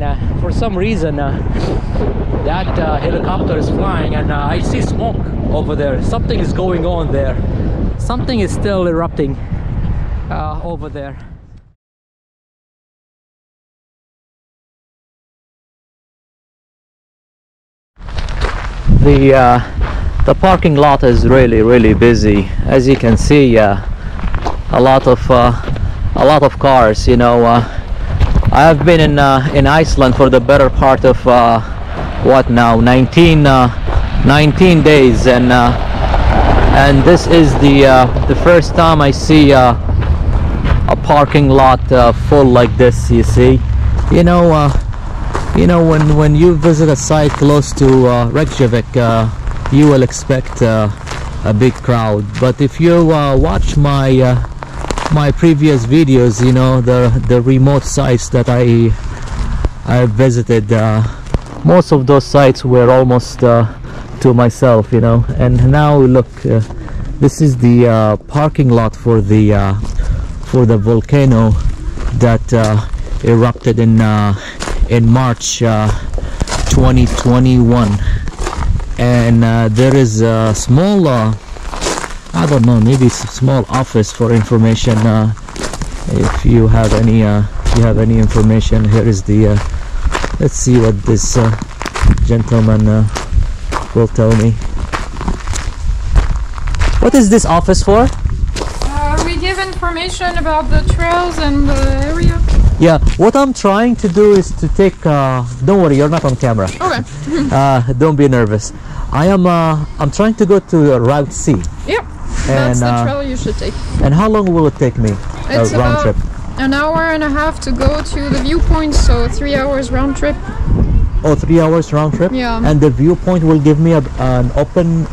and for some reason that helicopter is flying, and I see smoke over there. Something is going on there. Something is still erupting over there. The parking lot is really busy. As you can see, a lot of cars. You know, I have been in Iceland for the better part of what now, 19 days, and this is the first time I see a parking lot full like this. You see, you know, when you visit a site close to Reykjavik, you will expect a big crowd. But if you watch my previous videos, you know, the remote sites that I visited, most of those sites were almost to myself, you know. And now look, this is the parking lot for the volcano that erupted in March 2021. And there is a small I don't know, maybe it's a small office for information. If you have any information, here is the let's see what this gentleman will tell me. What is this office for? We give information about the trails and the area. Yeah, what I'm trying to do is to take don't worry, you're not on camera. Okay. Don't be nervous. I'm trying to go to Route C. Yep, that's the trail you should take. And how long will it take me? It's round about trip? an hour and a half to go to the viewpoint, so 3 hours round trip. Oh, 3 hours round trip? Yeah. And the viewpoint will give me an open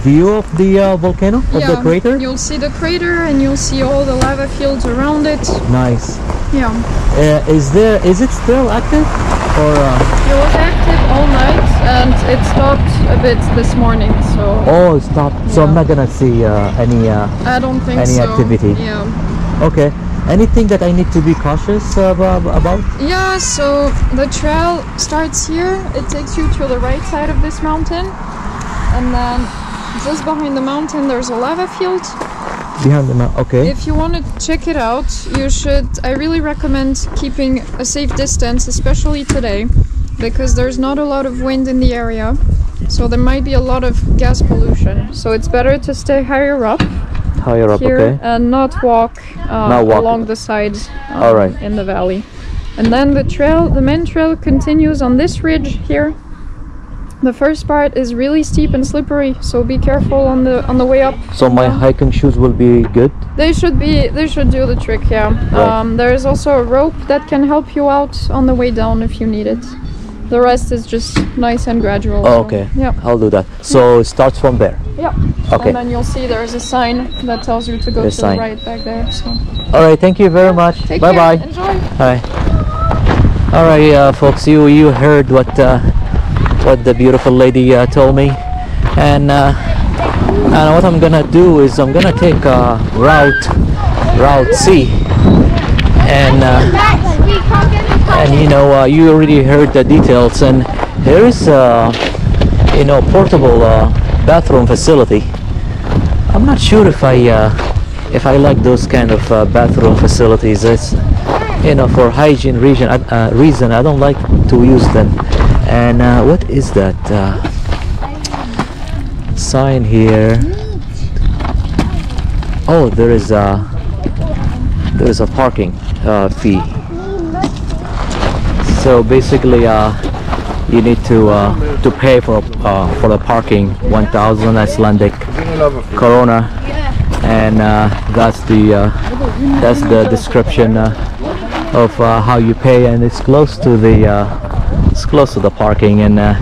view of the volcano, of the crater? You'll see the crater and you'll see all the lava fields around it. Nice. Yeah. Is it still active? Or It was active all night and it stopped a bit this morning, so... Oh, it stopped. So I'm not gonna see any I don't think any so. activity. Yeah. Okay. Anything that I need to be cautious about? Yeah, so the trail starts here. It takes you to the right side of this mountain, and then just behind the mountain there's a lava field. Behind the mountain, okay. If you want to check it out, you should. I really recommend keeping a safe distance, especially today, because there's not a lot of wind in the area, so there might be a lot of gas pollution. So it's better to stay higher up. Higher up, here, okay. and not walk along the sides all right. in the valley. And then the main trail continues on this ridge here. The first part is really steep and slippery, so be careful on the way up. So my hiking shoes will be good? They should do the trick, yeah. Right. There is also a rope that can help you out on the way down if you need it. The rest is just nice and gradual. Oh, okay. Yeah. I'll do that. So it starts from there? Yeah. Okay. And then you'll see there's a sign that tells you to go to the right back there. So. All right. Thank you very much. Bye bye. Enjoy. Bye. All right, folks. You heard what the beautiful lady told me, and what I'm gonna do is I'm gonna take Route C, and you know, you already heard the details, and here is you know, portable bathroom facility. I'm not sure if I like those kind of bathroom facilities. It's, you know, for hygiene reason I don't like to use them. And what is that sign here? Oh, there is a parking fee. So basically, you need to pay for the parking 1,000 Icelandic krona, and that's the description of how you pay, and it's close to the parking, and the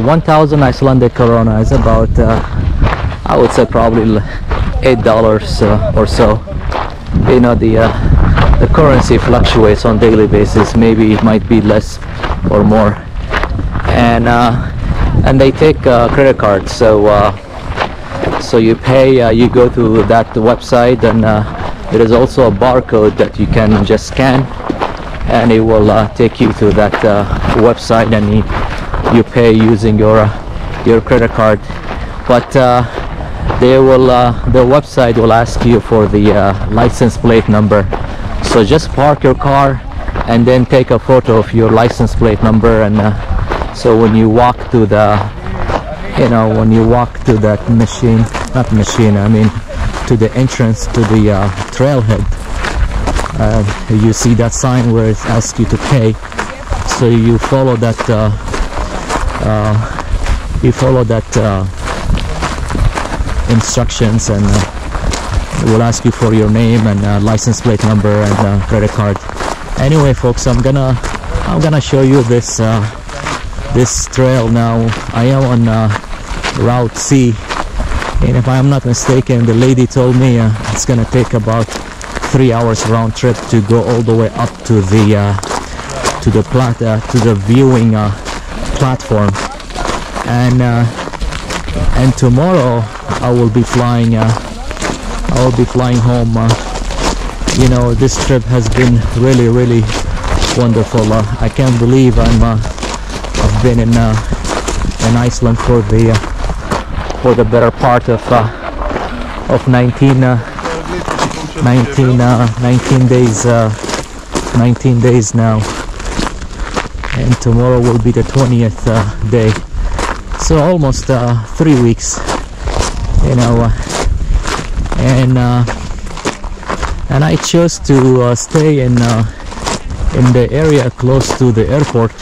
1,000 Icelandic krona is about I would say probably $8 or so. You know, the currency fluctuates on daily basis. Maybe it might be less or more, and they take credit cards. So you pay. You go to that website, and there is also a barcode that you can just scan, and it will take you to that website, and you pay using your credit card. But the website will ask you for the license plate number. So just park your car and then take a photo of your license plate number, and so when you walk to the when you walk to that to the entrance to the trailhead, you see that sign where it asks you to pay. So you follow that instructions, and it will ask you for your name and license plate number and credit card. Anyway, folks, I'm gonna show you this this trail now. I am on Route C, and if I'm not mistaken, the lady told me it's gonna take about 3 hours round trip to go all the way up to the viewing platform, and tomorrow I will be flying home. You know, this trip has been really wonderful. I can't believe I've been in Iceland for the better part of 19 days now, and tomorrow will be the 20th day, so almost 3 weeks, you know. And I chose to stay in the area close to the airport.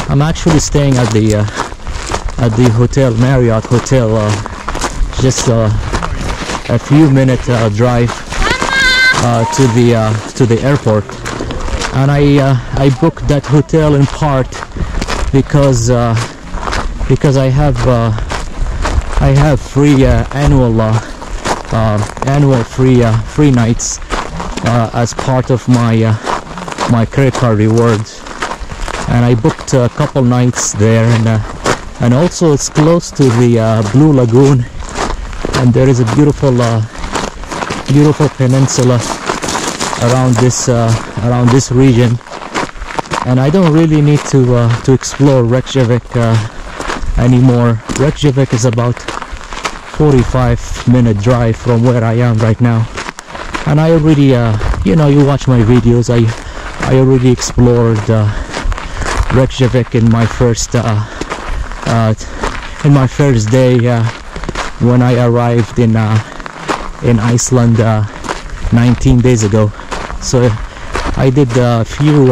I'm actually staying at the hotel, Marriott Hotel, just a few minute drive to the airport. And I booked that hotel in part because I have free annual free nights as part of my credit card rewards, and I booked a couple nights there, and also it's close to the Blue Lagoon, and there is a beautiful peninsula around this region, and I don't really need to explore Reykjavik anymore. Reykjavik is about 45-minute drive from where I am right now, and I already you know, you watch my videos, I already explored Reykjavik in my first day when I arrived in Iceland 19 days ago. So I did a few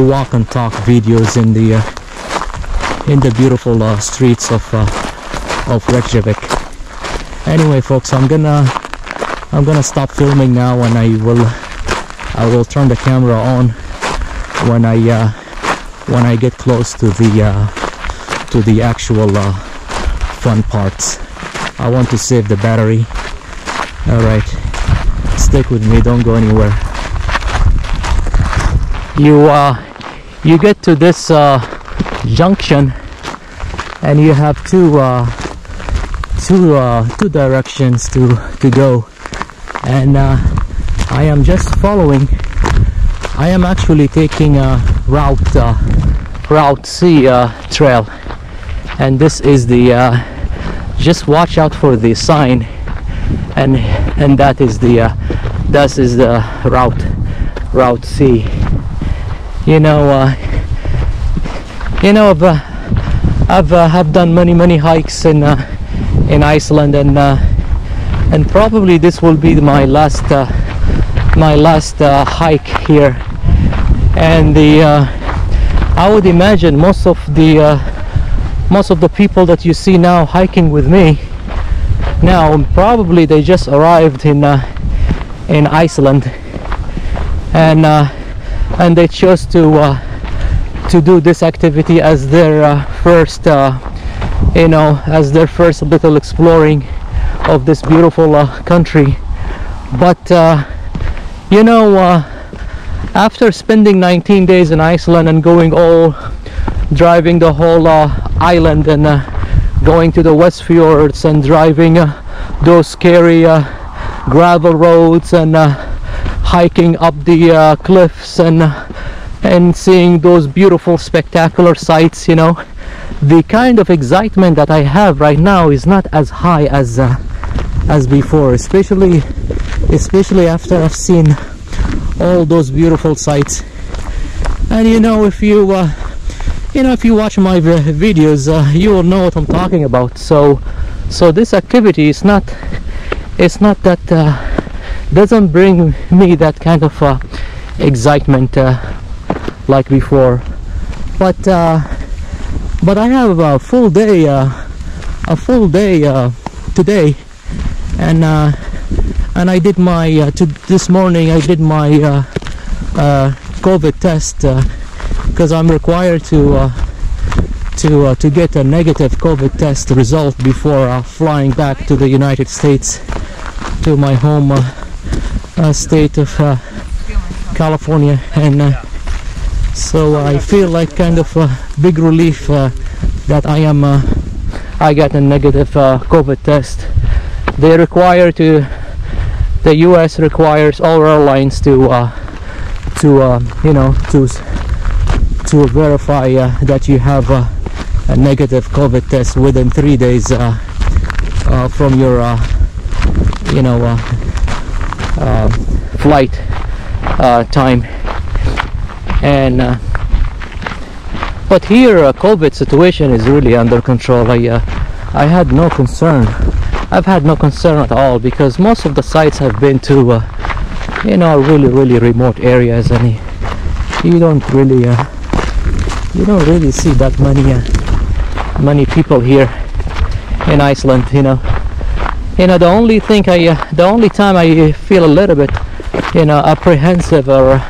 walk and talk videos in the beautiful streets of Reykjavik. Anyway, folks, I'm gonna stop filming now, and I will turn the camera on when I get close to the actual fun parts. I want to save the battery. All right, stick with me, don't go anywhere. You get to this junction, and you have two directions to go, and I am just following. I am actually taking a Route C trail, and this is the just watch out for the sign, and that is the Route C. You know, I've done many hikes in Iceland, and probably this will be my last hike here. And I would imagine most of the people that you see now hiking with me now, probably they just arrived in Iceland, and they chose to do this activity as their first as their first little exploring of this beautiful country. But you know, after spending 19 days in Iceland and driving the whole island, and going to the West Fjords, and driving those scary gravel roads, and hiking up the cliffs and seeing those beautiful spectacular sights, you know. The kind of excitement that I have right now is not as high as before, especially after I've seen all those beautiful sights. And you know, if you watch my videos, you will know what I'm talking about. So this activity is not that doesn't bring me that kind of excitement like before. But I have a full day today, and I did my this morning I did my COVID test, because I'm required to get a negative COVID test result before flying back to the United States, to my home state of California. And so I feel like kind of a big relief that I got a negative COVID test. They require the US requires all airlines to verify that you have a negative COVID test within 3 days from your flight time. And but here COVID situation is really under control. I had no concern. I've had no concern at all, because most of the sites have been to really remote areas, and you don't really see that many people here in Iceland. The only time I feel a little bit apprehensive or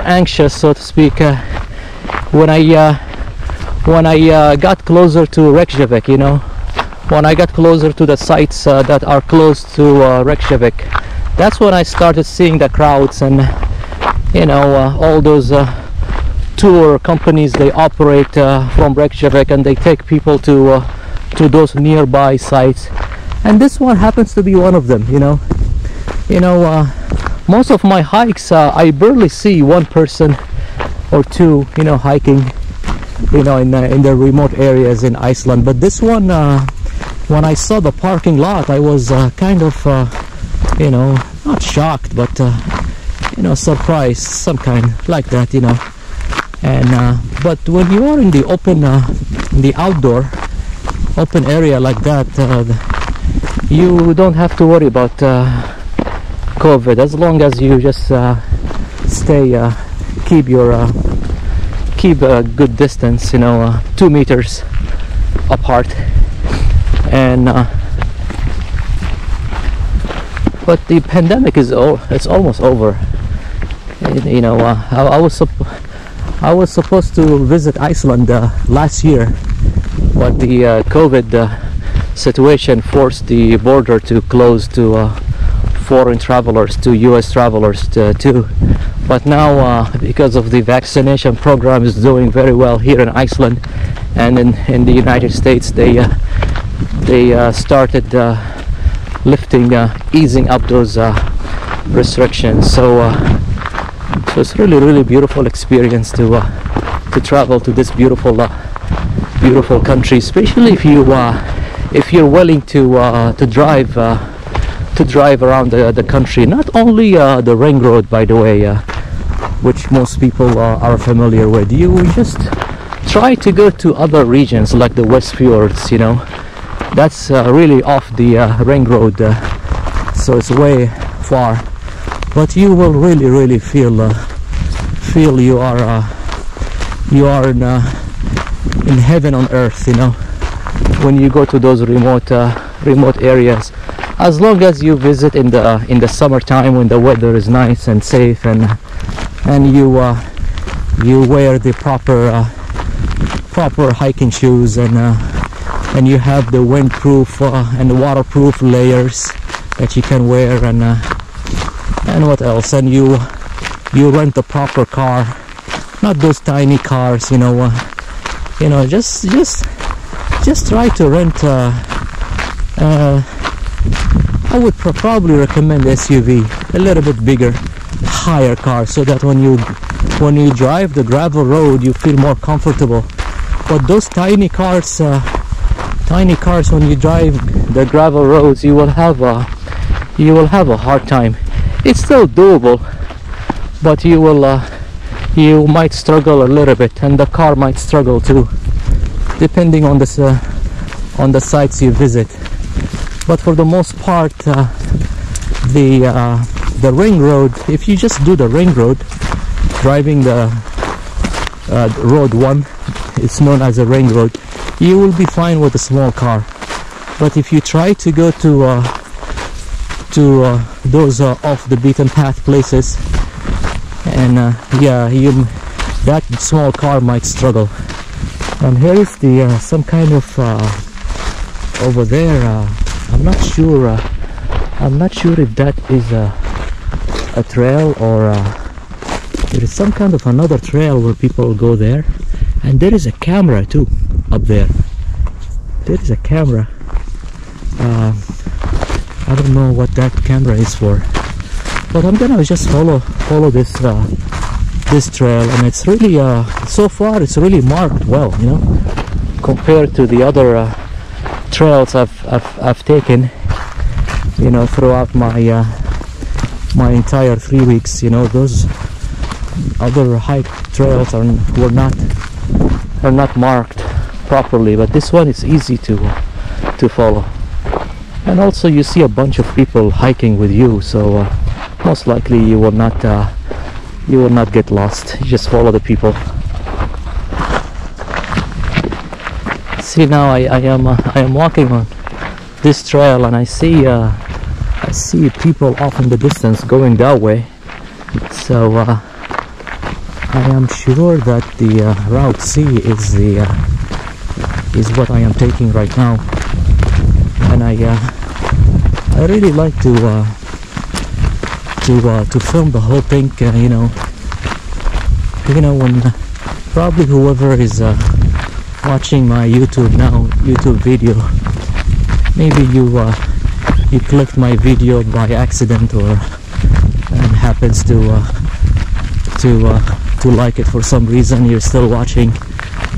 anxious, so to speak, when I got closer to Reykjavik. When I got closer to the sites that are close to Reykjavik, that's when I started seeing the crowds, and all those tour companies, they operate from Reykjavik, and they take people to those nearby sites, and this one happens to be one of them. Most of my hikes, I barely see one person or two hiking in the remote areas in Iceland. But this one, when I saw the parking lot, I was kind of not shocked, but surprised, some kind like that. And but when you are in the open the outdoor open area like that, you don't have to worry about COVID, as long as you just keep a good distance, 2 meters apart. And but the pandemic it's almost over. I was supposed to visit Iceland last year, but the COVID situation forced the border to close to foreign travelers, to US travelers too. But now because of the vaccination program is doing very well here in Iceland, and in the United States, they started easing up those restrictions. So it's really beautiful experience to travel to this beautiful country, especially if you're willing to drive around the country. Not only the ring road, by the way, which most people are familiar with. You just try to go to other regions like the West Fjords. That's really off the ring road, so it's way far, but you will really feel you are in heaven on earth, when you go to those remote areas. As long as you visit in the summertime, when the weather is nice and safe, and you wear the proper hiking shoes, and you have the windproof and waterproof layers that you can wear, and what else, and you rent the proper car, not those tiny cars, just try to rent I would probably recommend SUV, a little bit bigger, higher car, so that when you drive the gravel road you feel more comfortable. But those tiny cars when you drive the gravel roads, you will have a hard time. It's still doable, but you might struggle a little bit, and the car might struggle too, depending on the sites you visit. But for the most part, the ring road, if you just do the ring road, driving the road 1, it's known as a ring road, you will be fine with a small car. But if you try to go to those off the beaten path places, and that small car might struggle. And here is the some kind of over there. I'm not sure if that is a trail or there is some kind of another trail where people go there. And there is a camera too up there. There is a camera. I don't know what that camera is for, but I'm gonna just follow this this trail, and it's really so far it's really marked well, you know, compared to the other trails I've taken, you know, throughout my my entire 3 weeks. You know, those other hike trails are not marked properly, but this one is easy to follow. And also you see a bunch of people hiking with you, so most likely you will not get lost. You just follow the people. See, now I am walking on this trail, and I see people off in the distance going that way. So I am sure that the Route C is what I am taking right now. And I really like to film the whole thing, you know, when probably whoever is watching my YouTube video, maybe you clicked my video by accident, or and happens to like it for some reason. You're still watching,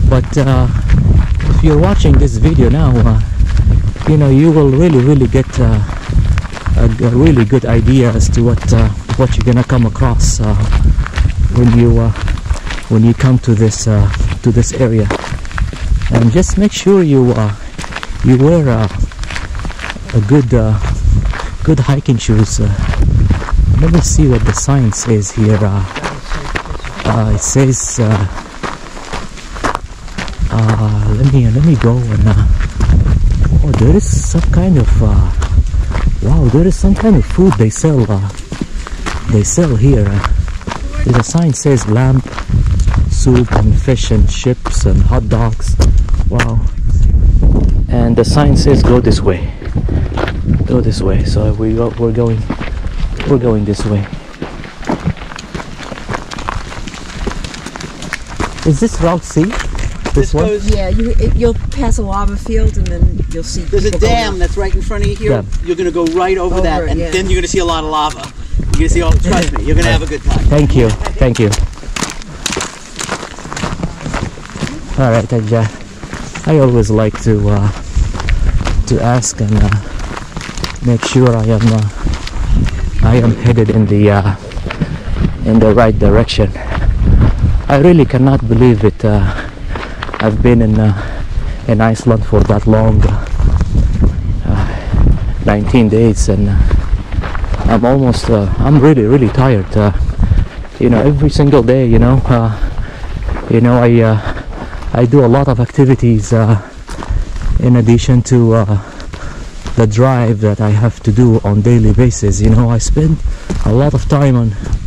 but if you're watching this video now, you know, you will really get a really good idea as to what you're gonna come across when you come to this area. And just make sure you wear a good hiking shoes. Let me see what the sign says here. It says let me go and oh, there is some kind of wow, there is some kind of food they sell here. The sign says lamb soup and fish and chips and hot dogs. Wow. And the sign says go this way. Go this way. So we're going this way. Is this Route C? This one? Yeah, you'll pass a lava field, and then you'll see. There's a dam that's right in front of you here. Yeah. You're going to go right over that, and then you're going to see a lot of lava. You're going to see all. Trust me, you're going to have a good time. Thank you. Thank you. All right, I always like to ask and make sure I am headed in the right direction. I really cannot believe it. I've been in Iceland for that long, 19 days, and I'm really tired. You know, every single day, you know, I do a lot of activities in addition to the drive that I have to do on daily basis. You know, I spend a lot of time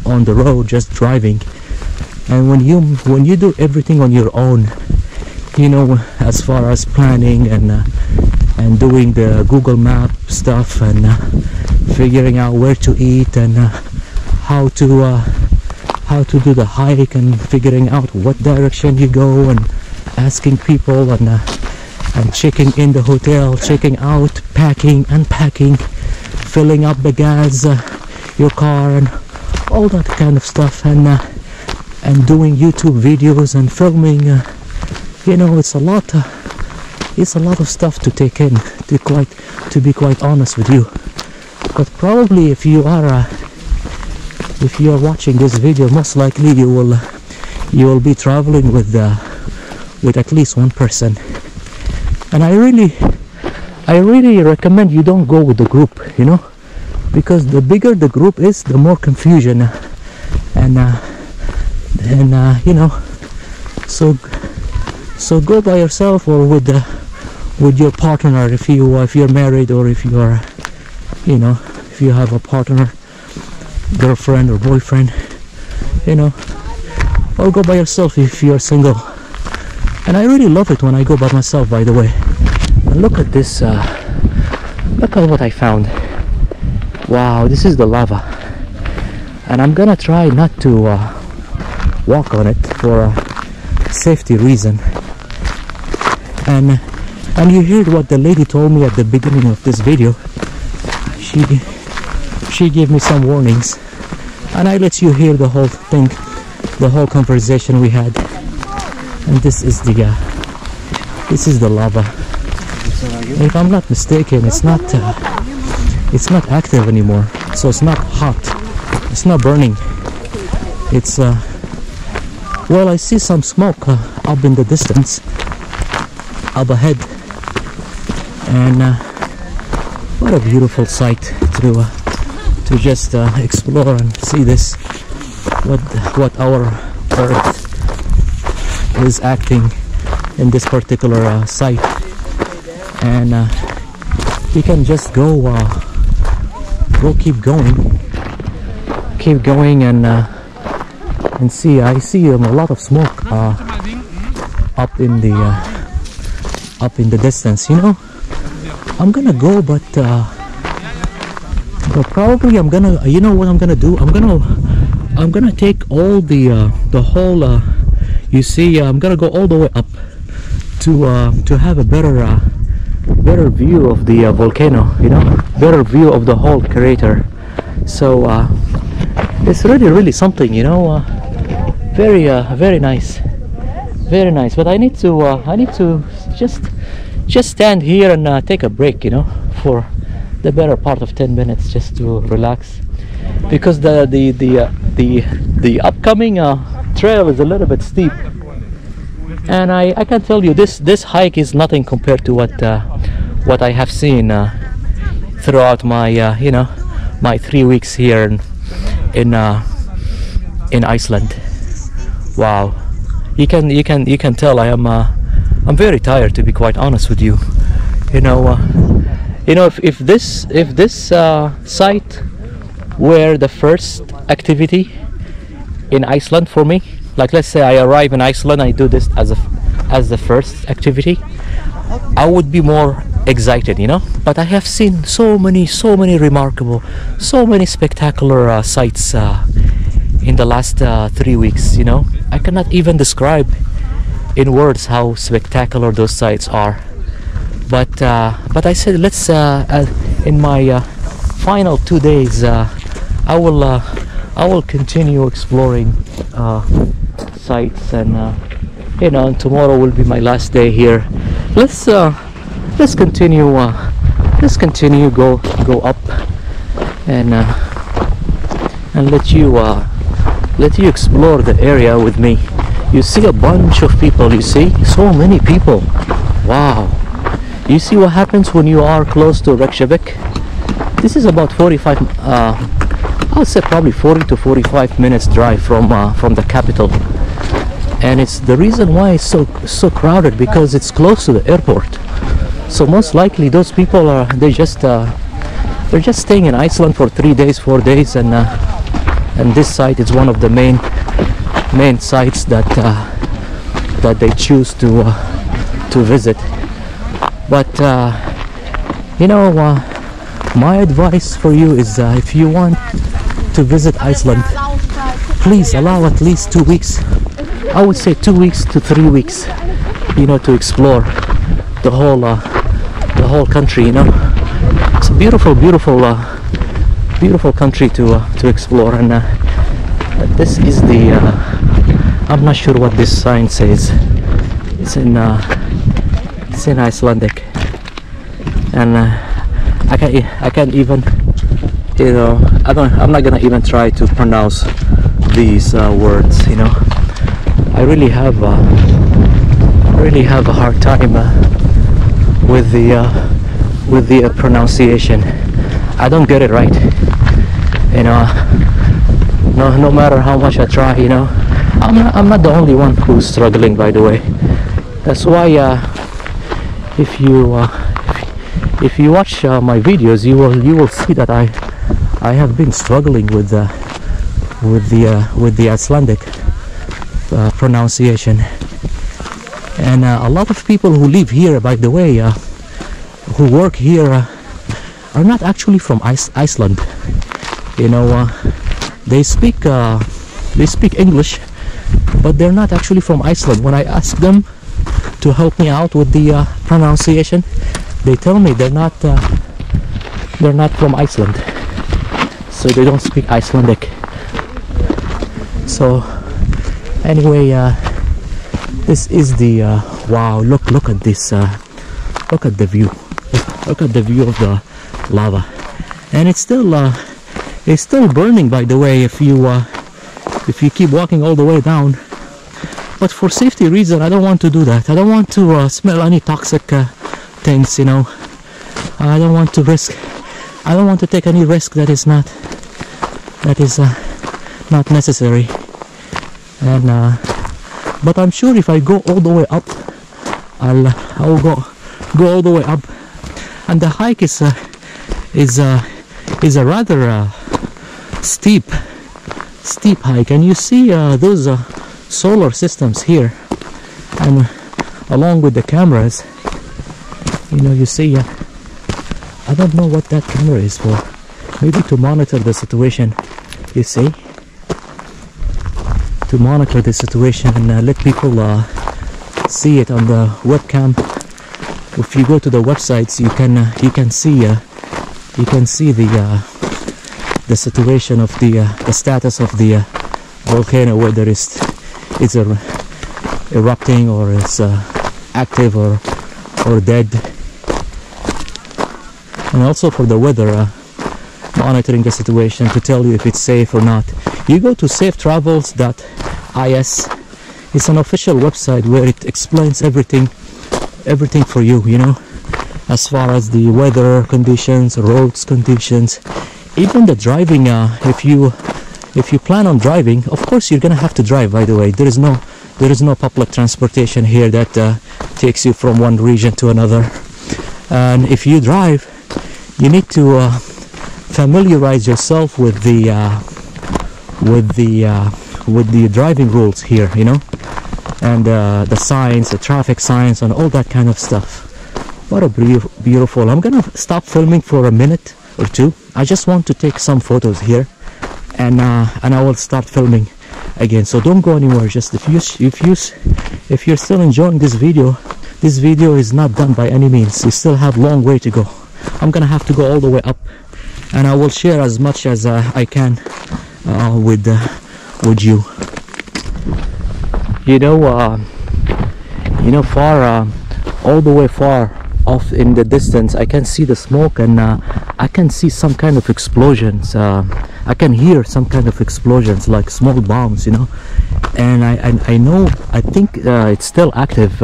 on the road just driving. And when you do everything on your own, you know, as far as planning and doing the Google Map stuff and figuring out where to eat and how to do the hike and figuring out what direction you go and asking people and checking in the hotel, checking out, packing, unpacking, filling up the gas, your car, and all that kind of stuff, and doing YouTube videos and filming. You know, it's a lot of stuff to take in, to be quite honest with you. But probably if you are watching this video, most likely you will be traveling with at least one person. And I really recommend you don't go with the group, you know, because the bigger the group is, the more confusion, and you know, so go by yourself or with your partner if you're married, or if you are, you know, if you have a partner, girlfriend or boyfriend, you know, or go by yourself if you're single. And I really love it when I go by myself, by the way. And look at this, look at what I found. Wow, this is the lava, and I'm gonna try not to walk on it for a safety reason. And you heard what the lady told me at the beginning of this video. She gave me some warnings, and I let you hear the whole thing, the whole conversation we had. And this is the lava. If I'm not mistaken, it's not active anymore, so it's not hot, it's not burning. It's well, I see some smoke up in the distance, up ahead, and what a beautiful sight to just explore and see this, what our Earth is acting in this particular site. And you can just go keep going and see. I see a lot of smoke up in the distance, you know. I'm gonna go, but probably I'm gonna, you know what I'm gonna do, I'm gonna take all the whole you see, I'm gonna go all the way up to have a better view of the volcano, you know, better view of the whole crater. So it's really something, you know. Very nice, very nice. But I need to just stand here and take a break, you know, for the better part of 10 minutes, just to relax, because the upcoming trail is a little bit steep, and I can tell you this hike is nothing compared to what I have seen throughout my you know, my 3 weeks here in Iceland. Wow, you can tell I'm very tired, to be quite honest with you. You know, if this site were the first activity in Iceland for me, like let's say I arrive in Iceland, I do this as the first activity, I would be more excited, you know. But I have seen so many remarkable, so many spectacular sights in the last 3 weeks, you know. I cannot even describe in words how spectacular those sights are. But I said, let's in my final 2 days I will continue exploring sites, and you know, and tomorrow will be my last day here. Let's continue go up and let you explore the area with me. You see a bunch of people, you see so many people. Wow, you see what happens when you are close to Reykjavik. This is about 45 I would say probably 40 to 45 minutes drive from the capital, and it's the reason why it's so crowded, because it's close to the airport. So most likely those people they're just staying in Iceland for 3 days, 4 days, and this site is one of the main sites that they choose to visit. But you know, my advice for you is if you want to visit Iceland, please allow at least 2 weeks. I would say 2 weeks to 3 weeks, you know, to explore the whole country, you know. It's a beautiful beautiful country to explore. And this is the I'm not sure what this sign says. It's in Icelandic, and I can't even, you know, I'm not gonna even try to pronounce these words, you know. I really have a hard time with the pronunciation. I don't get it right, you know. No matter how much I try, you know. I'm not the only one who's struggling, by the way. That's why if you watch my videos, you will see that I have been struggling with the Icelandic pronunciation. And a lot of people who live here, by the way, who work here, are not actually from Iceland. You know, they speak English, but they're not actually from Iceland. When I ask them to help me out with the pronunciation, they tell me they're not from Iceland, so they don't speak Icelandic. So anyway, this is the wow, look at this, look at the view, look at the view of the lava. And it's still burning, by the way, if you keep walking all the way down. But for safety reason, I don't want to do that. I don't want to smell any toxic things, you know. I don't want to take any risk that is not necessary. And but I'm sure if I go all the way up, I'll go all the way up. And the hike is a rather steep hike, and you see those solar systems here, and along with the cameras, you know, you see I don't know what that camera is for. Maybe to monitor the situation, you see, to monitor the situation and let people see it on the webcam. If you go to the websites, you can see the situation of the status of the volcano, whether it's erupting or it's active or dead. And also for the weather, monitoring the situation to tell you if it's safe or not. You go to safetravels.is. It's an official website where it explains everything for you, you know, as far as the weather conditions, roads conditions, even the driving. If you plan on driving, of course you're gonna have to drive, by the way. There is no public transportation here that takes you from one region to another. And if you drive, you need to familiarize yourself with the driving rules here, you know, and the signs, the traffic signs, and all that kind of stuff. What a beautiful. I'm gonna stop filming for a minute or two. I just want to take some photos here, and I will start filming again. So don't go anywhere. Just if you're still enjoying this video is not done by any means. You still have a long way to go. I'm gonna have to go all the way up, and I will share as much as I can with you. You know, far, all the way far off in the distance, I can see the smoke, and I can see some kind of explosions. I can hear some kind of explosions, like small bombs, you know. And I know, I think it's still active.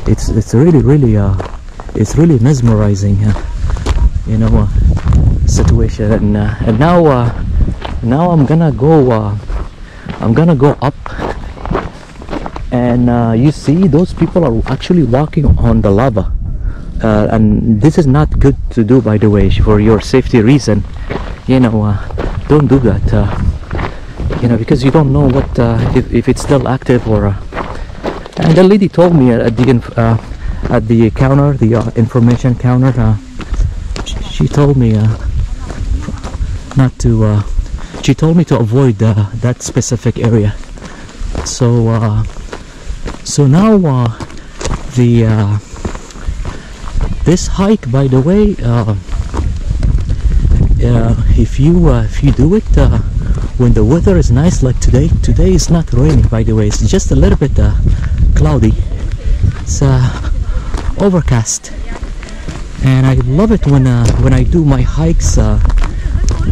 It's really it's really mesmerizing, you know, situation. And now I'm gonna go up, and you see those people are actually walking on the lava, and this is not good to do, by the way, for your safety reason. You know, don't do that, you know, because you don't know what if it's still active or and the lady told me at the counter, the information counter, she told me not to she told me to avoid that specific area. So so now this hike, by the way, if you do it when the weather is nice like today. Today is not raining, by the way. It's just a little bit cloudy. It's overcast, and I love it when I do my hikes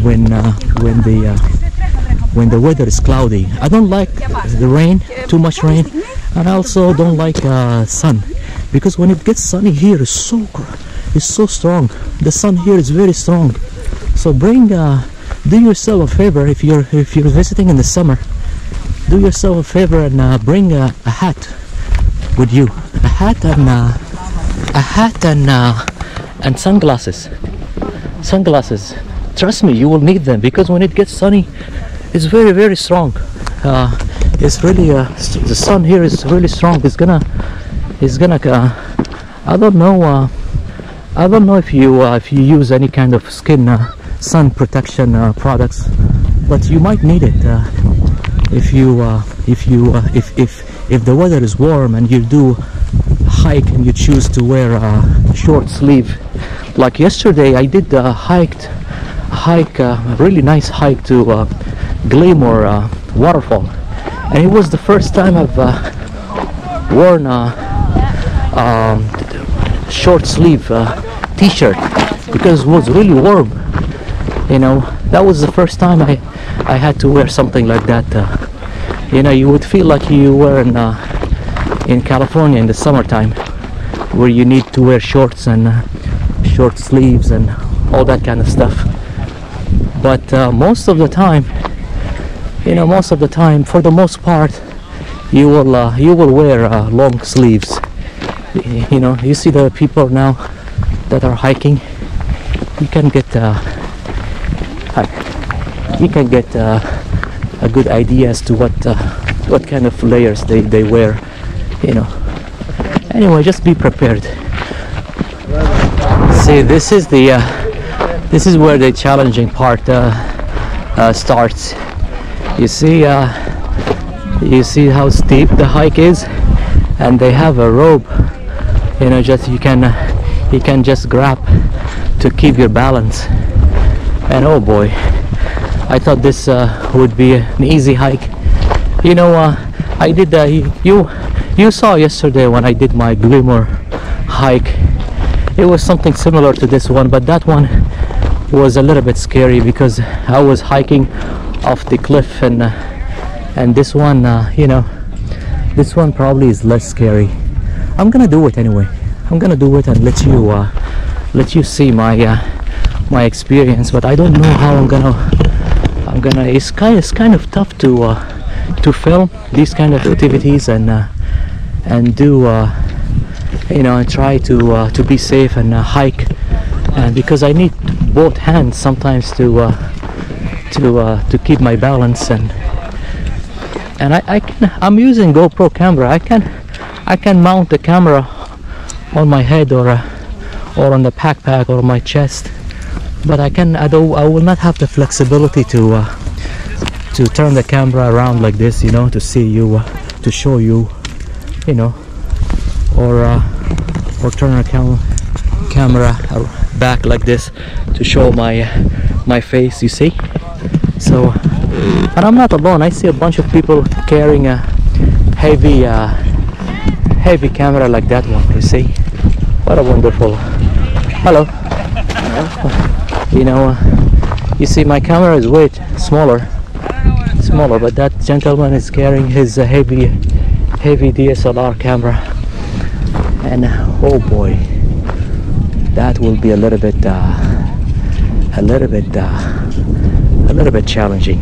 when the weather is cloudy. I don't like the rain, too much rain, and I also don't like sun, because when it gets sunny here, it's so strong. The sun here is very strong. So do yourself a favor, if you're visiting in the summer, do yourself a favor and bring a hat with you, a hat and sunglasses. Trust me, you will need them, because when it gets sunny, it's very, very strong. It's really the sun here is really strong. It's gonna I don't know if you use any kind of skin sun protection products, but you might need it if the weather is warm and you do hike and you choose to wear a short sleeve. Like yesterday, I did a really nice hike to Glamour waterfall, and it was the first time I've worn a short sleeve t-shirt, because it was really warm. That was the first time I had to wear something like that. You would feel like you were in California in the summertime, where you need to wear shorts and short sleeves and all that kind of stuff. But most of the time, for the most part, you will wear long sleeves. You see the people now that are hiking. You can get a good idea as to what kind of layers they wear. Anyway, just be prepared. See, this is where the challenging part starts. You see how steep the hike is, and they have a rope. You can just grab to keep your balance. And oh boy, I thought this would be an easy hike. I did you saw yesterday when I did my Glamour hike. It was something similar to this one, but that one was a little bit scary because I was hiking off the cliff, and this one, this one probably is less scary. I'm gonna do it anyway. I'm gonna do it and let you see my experience, but I don't know how I'm gonna. It's kind of tough to film these kind of activities and do and try to be safe and hike, and because I need both hands sometimes to keep my balance, and I'm using GoPro camera. I can mount the camera on my head or on the backpack or my chest, but I will not have the flexibility to turn the camera around like this, to see you, to show you, or turn a camera back like this to show my face, you see. So, and I'm not alone. I see a bunch of people carrying a heavy camera like that one, you see. What a wonderful. Hello. You see, my camera is way smaller, but that gentleman is carrying his heavy DSLR camera, and oh boy, that will be a little bit challenging.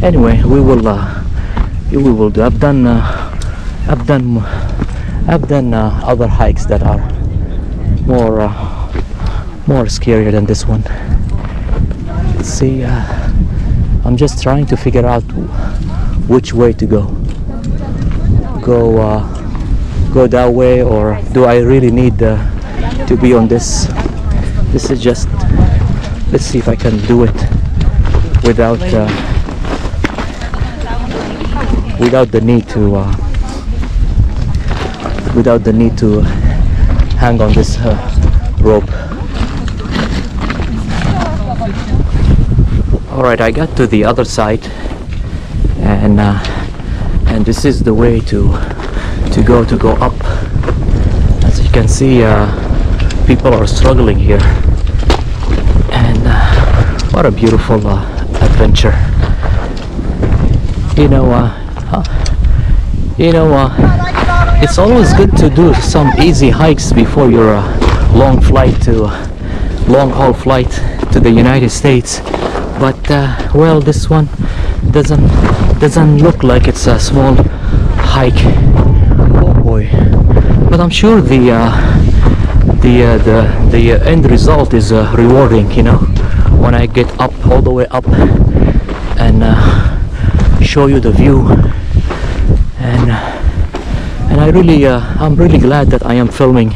Anyway, we will do. I've done other hikes that are more scarier than this one. See, I'm just trying to figure out which way to go that way, or do I really need to be on this? This is just, let's see if I can do it without the need to hang on this rope. All right, I got to the other side, and this is the way to go up. As you can see, people are struggling here, and what a beautiful adventure. It's always good to do some easy hikes before your long haul flight to the United States. But well, this one doesn't look like it's a small hike. Oh boy! But I'm sure the end result is rewarding. You know, when I get up all the way up and show you the view, and I'm really glad that I am filming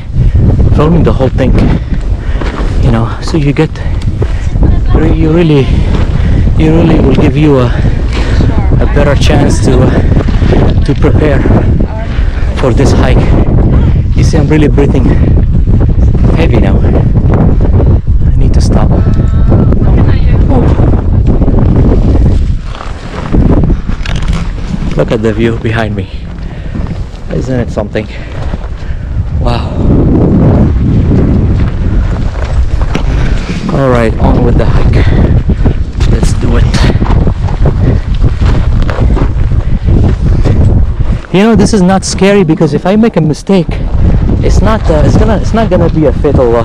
the whole thing. You know, so you really will give you a better chance to prepare for this hike. You see, I'm really breathing heavy now. I need to stop. Look at the view behind me. Isn't it something? Wow. All right, on with the hike. Let's do it. You know, this is not scary because if I make a mistake, it's not gonna be a fatal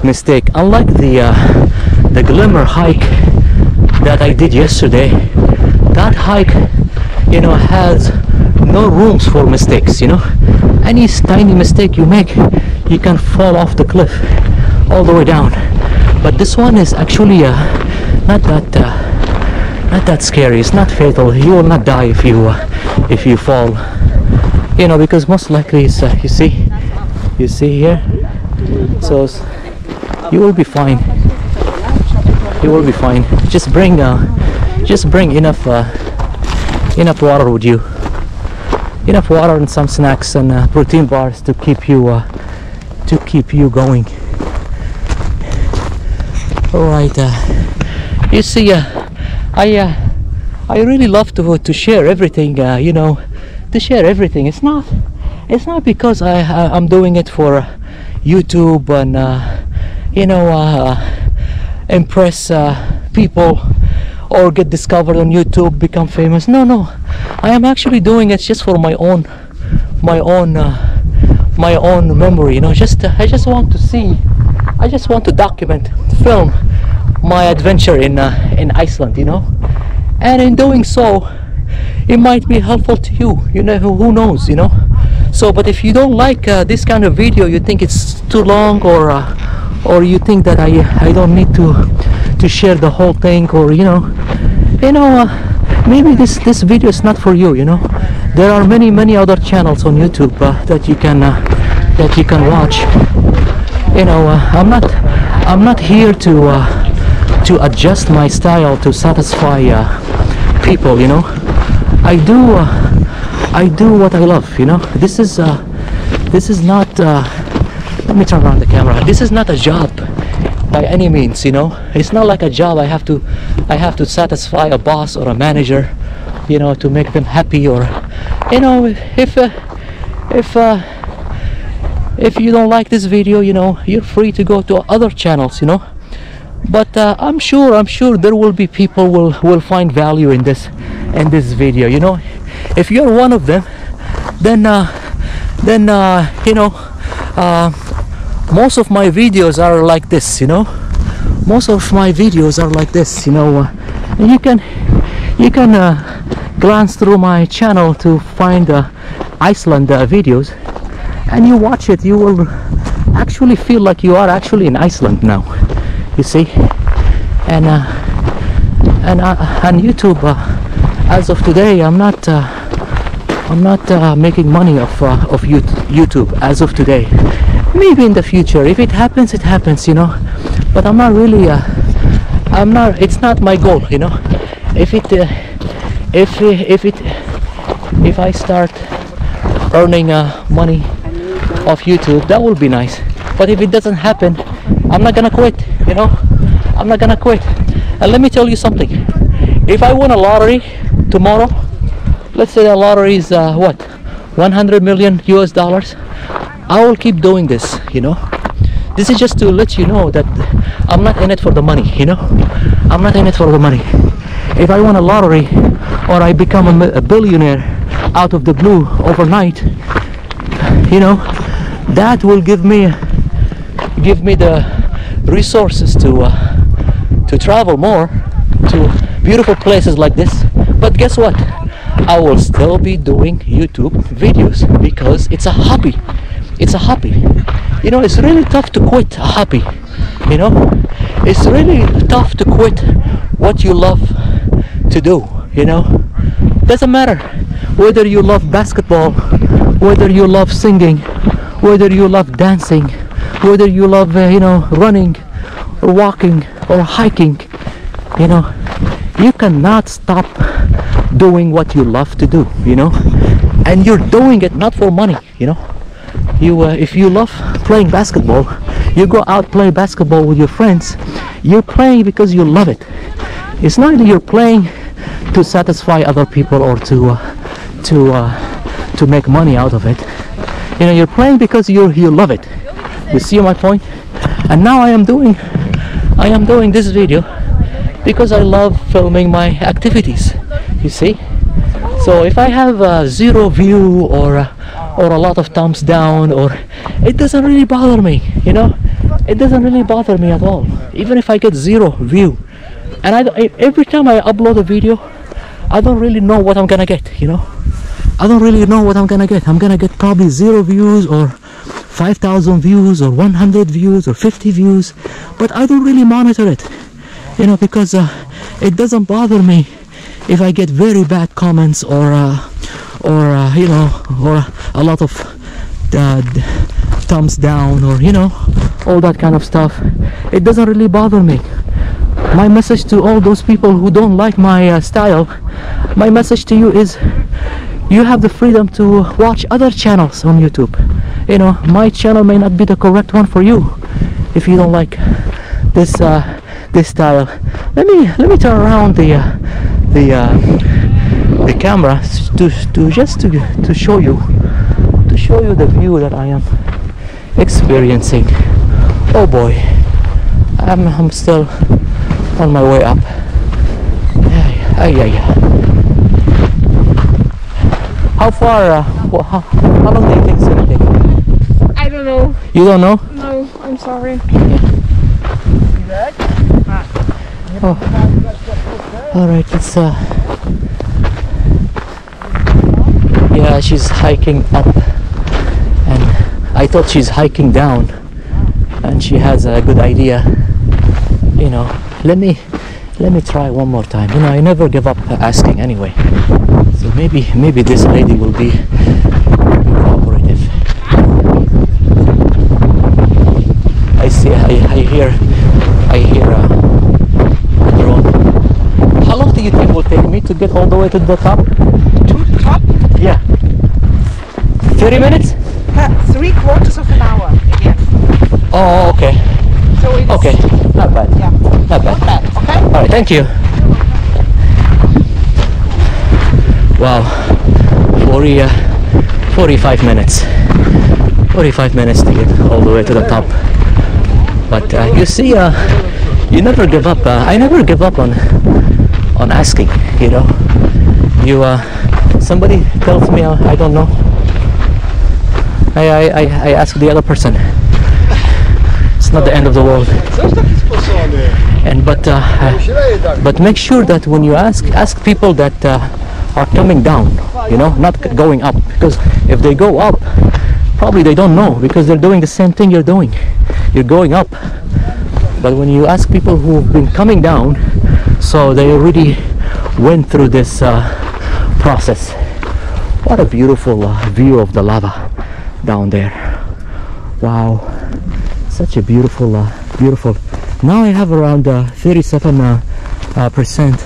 mistake. Unlike the Glimmer hike that I did yesterday, that hike, you know, has no rooms for mistakes. You know, any tiny mistake you make, you can fall off the cliff all the way down. But this one is actually not that scary. It's not fatal. You will not die if you fall. You know, because most likely it's you see here. So you will be fine. You will be fine. Just bring enough water with you. Enough water and some snacks and protein bars to keep you going. All right. You see, I really love to share everything. You know, to share everything. It's not because I'm doing it for YouTube and you know, impress people or get discovered on YouTube, become famous. No, I am actually doing it just for my own memory. You know, I just want to document, film my adventure in Iceland. You know, and in doing so, it might be helpful to you. You know, who knows? You know. So, but if you don't like this kind of video, you think it's too long, or you think that I don't need to share the whole thing, or you know, maybe this video is not for you. You know, there are many other channels on YouTube that you can watch. You know, I'm not here to adjust my style to satisfy people. You know, I do what I love. You know, this is not let me turn around the camera. This is not a job by any means. You know, it's not like a job. I have to satisfy a boss or a manager, you know, to make them happy. Or you know, if you don't like this video, you know, you're free to go to other channels. You know, but I'm sure there will be people will find value in this video. You know, if you're one of them, then you know, most of my videos are like this. You know, most of my videos are like this. You know, and you can glance through my channel to find Iceland videos, and you watch it. You will actually feel like you are actually in Iceland now. You see, and YouTube. As of today, I'm not making money off YouTube as of today. Maybe in the future, if it happens, it happens. You know, but I'm not really. It's not my goal. You know, if I start earning money off YouTube, that will be nice. But if it doesn't happen, I'm not gonna quit. You know, I'm not gonna quit. And let me tell you something. If I won a lottery tomorrow, let's say the lottery is what, 100 million US dollars, I will keep doing this, you know. This is just to let you know that I'm not in it for the money, you know. I'm not in it for the money. If I won a lottery or I become a billionaire out of the blue overnight, you know, that will give me the resources to travel more to beautiful places like this. But guess what? I will still be doing YouTube videos because it's a hobby. It's a hobby. You know, it's really tough to quit a hobby. You know, it's really tough to quit what you love to do. You know, doesn't matter whether you love basketball, whether you love singing, whether you love dancing, whether you love you know, running or walking or hiking. You know, you cannot stop doing what you love to do, you know, and you're doing it not for money, you know. If you love playing basketball, you go out play basketball with your friends, you're playing because you love it. It's not that you're playing to satisfy other people or to make money out of it. You know, you're playing because you love it. You see my point? And now I am doing this video because I love filming my activities, you see. So if I have 0 view or a lot of thumbs down, or it doesn't really bother me, you know. It doesn't really bother me at all, even if I get 0 view. And every time I upload a video, I don't really know what I'm gonna get, you know. I don't really know what I'm gonna get. I'm gonna get probably 0 views or 5,000 views or 100 views or 50 views, but I don't really monitor it, you know, because it doesn't bother me if I get very bad comments or you know, or a lot of thumbs down, or you know, all that kind of stuff. It doesn't really bother me. My message to all those people who don't like my style, my message to you is, you have the freedom to watch other channels on YouTube. You know, my channel may not be the correct one for you if you don't like this style. Let me turn around the camera to show you the view that I am experiencing. Oh boy, I'm still on my way up. How far? How long do you think it's gonna take? I don't know. You don't know? No, I'm sorry. Oh. All right, let's. Yeah, she's hiking up, and I thought she's hiking down, and she has a good idea. You know, let me try one more time. You know, I never give up asking anyway. So maybe this lady will be cooperative. I hear a drone. How long do you think it will take me to get all the way to the top? To the top? Yeah. 30 minutes? 3/4 of an hour again. Oh, okay. So it's Okay, not bad. Yeah. Not bad. Not bad. Okay. All right, thank you. Wow, 45 minutes. 45 minutes to get all the way to the top. But you see, you never give up. I never give up on asking. You know, somebody tells me I don't know. I ask the other person. It's not the end of the world. And but make sure that when you ask people that are coming down, you know, not going up, because if they go up, probably they don't know, because they're doing the same thing you're doing. You're going up. But when you ask people who've been coming down, so they already went through this process. What a beautiful view of the lava down there. Wow, such a beautiful beautiful. Now I have around 37%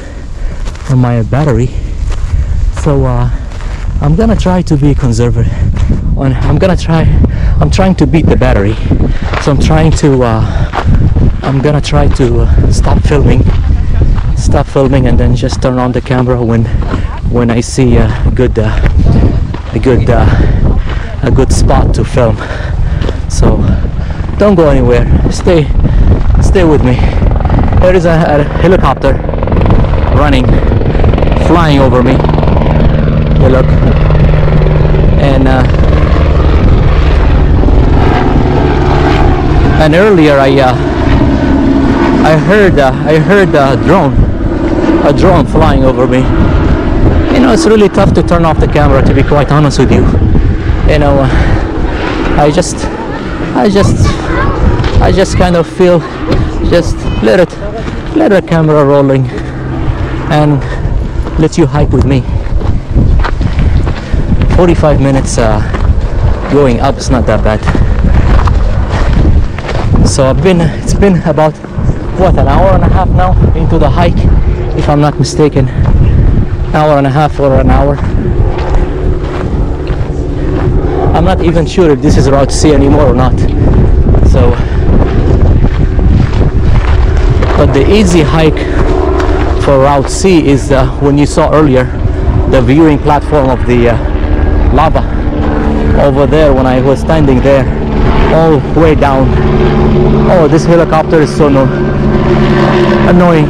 on my battery, so I'm gonna try to be conservative. I'm trying to beat the battery, so I'm gonna try to stop filming stop filming and then just turn on the camera when I see a good spot to film. So don't go anywhere. Stay with me. There is a helicopter running, flying over me. You look, and earlier I heard a drone flying over me. You know, it's really tough to turn off the camera, to be quite honest with you. You know, I just kind of feel, just let the camera rolling and let you hike with me. 45 minutes going up is not that bad. So it's been about what, an hour and a half now into the hike, if I'm not mistaken. Hour and a half or an hour. I'm not even sure if this is Route C anymore or not. So, but the easy hike for Route C is when you saw earlier the viewing platform of the lava over there when I was standing there, all the way down. Oh, this helicopter is so annoying.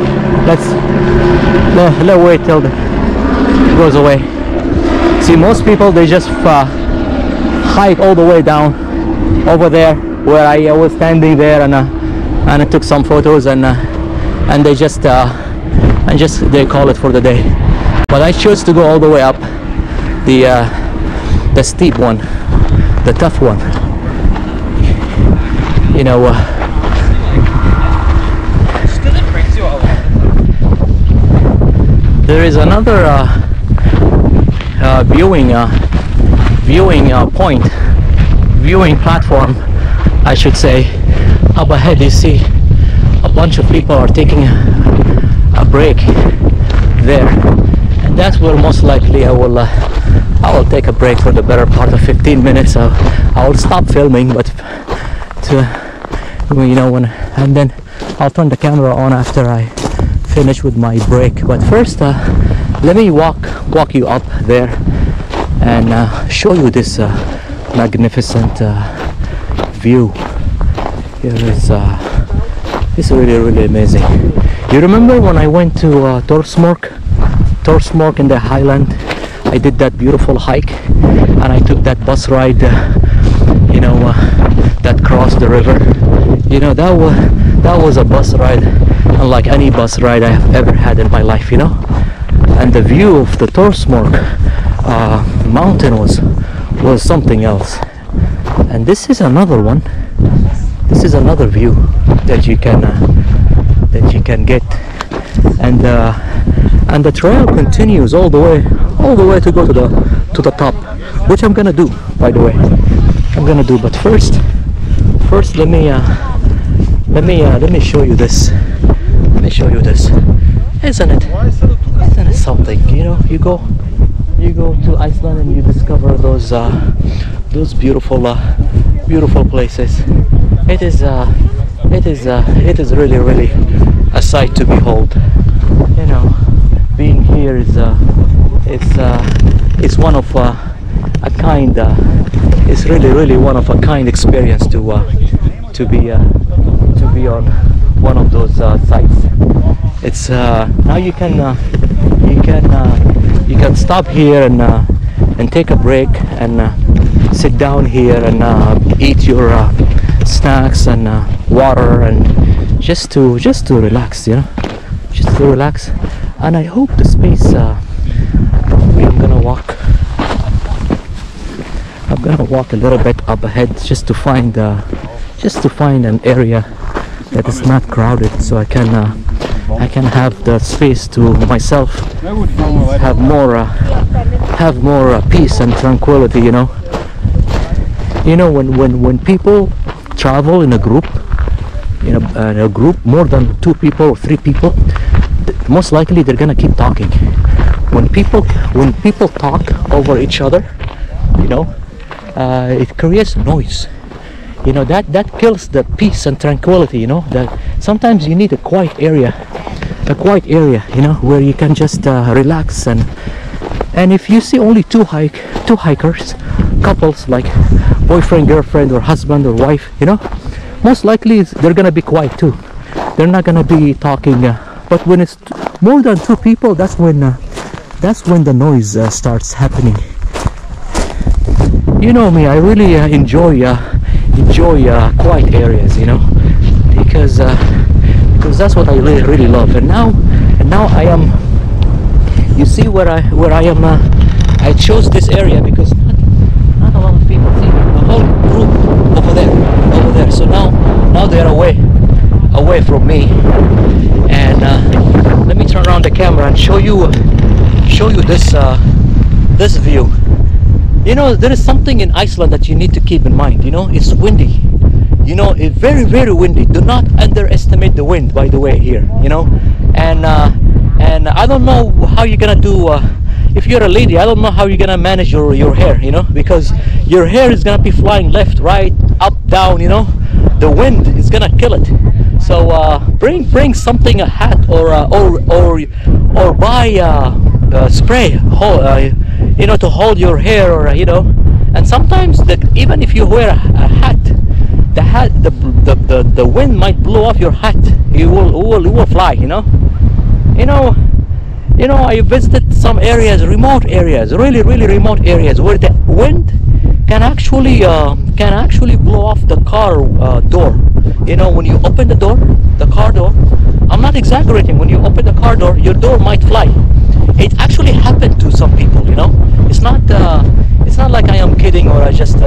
Let's wait till it goes away. See, most people, they just hike all the way down over there where I was standing there, and I took some photos, and they just they call it for the day. But I chose to go all the way up the steep one, the tough one. You know, there is another viewing platform, I should say. Up ahead you see a bunch of people are taking a break there, and that's where most likely I will take a break for the better part of 15 minutes. So I will stop filming, but you know, and then I'll turn the camera on after I finish with my break. But first, let me walk you up there and show you this magnificent view. Here is it's really amazing. You remember when I went to Torsmork in the Highland? I did that beautiful hike, and I took that bus ride, you know, that crossed the river. You know, that was a bus ride unlike any bus ride I have ever had in my life, you know. And the view of the Torsmork mountain was something else. And this is another one. This is another view that you can get, and the trail continues all the way to go to the top, which I'm gonna do, by the way. But first let me show you this. Isn't it something? You know, you go to Iceland and you discover those beautiful places. It is really a sight to behold. You know, being here is it's one of a kind. It's really one of a kind experience to be on one of those sites. It's now you can stop here and take a break and sit down here and eat your snacks and water, and just to relax, you know, just to relax. And I hope the space I'm gonna walk a little bit up ahead just to find an area that is not crowded, so I can have the space to myself, have more peace and tranquility, you know. You know, when people travel in a group, more than 2 people or 3 people, most likely they're gonna keep talking. When people talk over each other, you know, it creates noise. You know, that kills the peace and tranquility. You know, that sometimes you need a quiet area a quiet area, you know, where you can just relax. And if you see only two hikers, couples like boyfriend, girlfriend, or husband or wife, you know, most likely they're gonna be quiet too. They're not gonna be talking. But when it's more than two people, that's when the noise starts happening. You know me, I really enjoy quiet areas, you know, because that's what I really love. And now I am. You see where I am. I chose this area because not a lot of people see the whole group over there. So now they're away from me. And let me turn around the camera and show you this view. You know, there is something in Iceland that you need to keep in mind. You know, it's windy. You know, it's very, very windy. Do not underestimate the wind, by the way, here. You know, and I don't know how you're gonna do. If you're a lady, I don't know how you're gonna manage your hair. You know, because your hair is gonna be flying left, right, up, down. You know, the wind is gonna kill it. So bring something, a hat, or buy spray, you know, to hold your hair, or you know. And sometimes even if you wear a hat, the wind might blow off your hat. It will fly. You know, I visited some areas, remote areas, really remote areas, where the wind can actually blow off the car door. You know, when you open the door, the car door, I'm not exaggerating, when you open the car door, your door might fly. It actually happened to some people, you know. It's not like I am kidding, or I just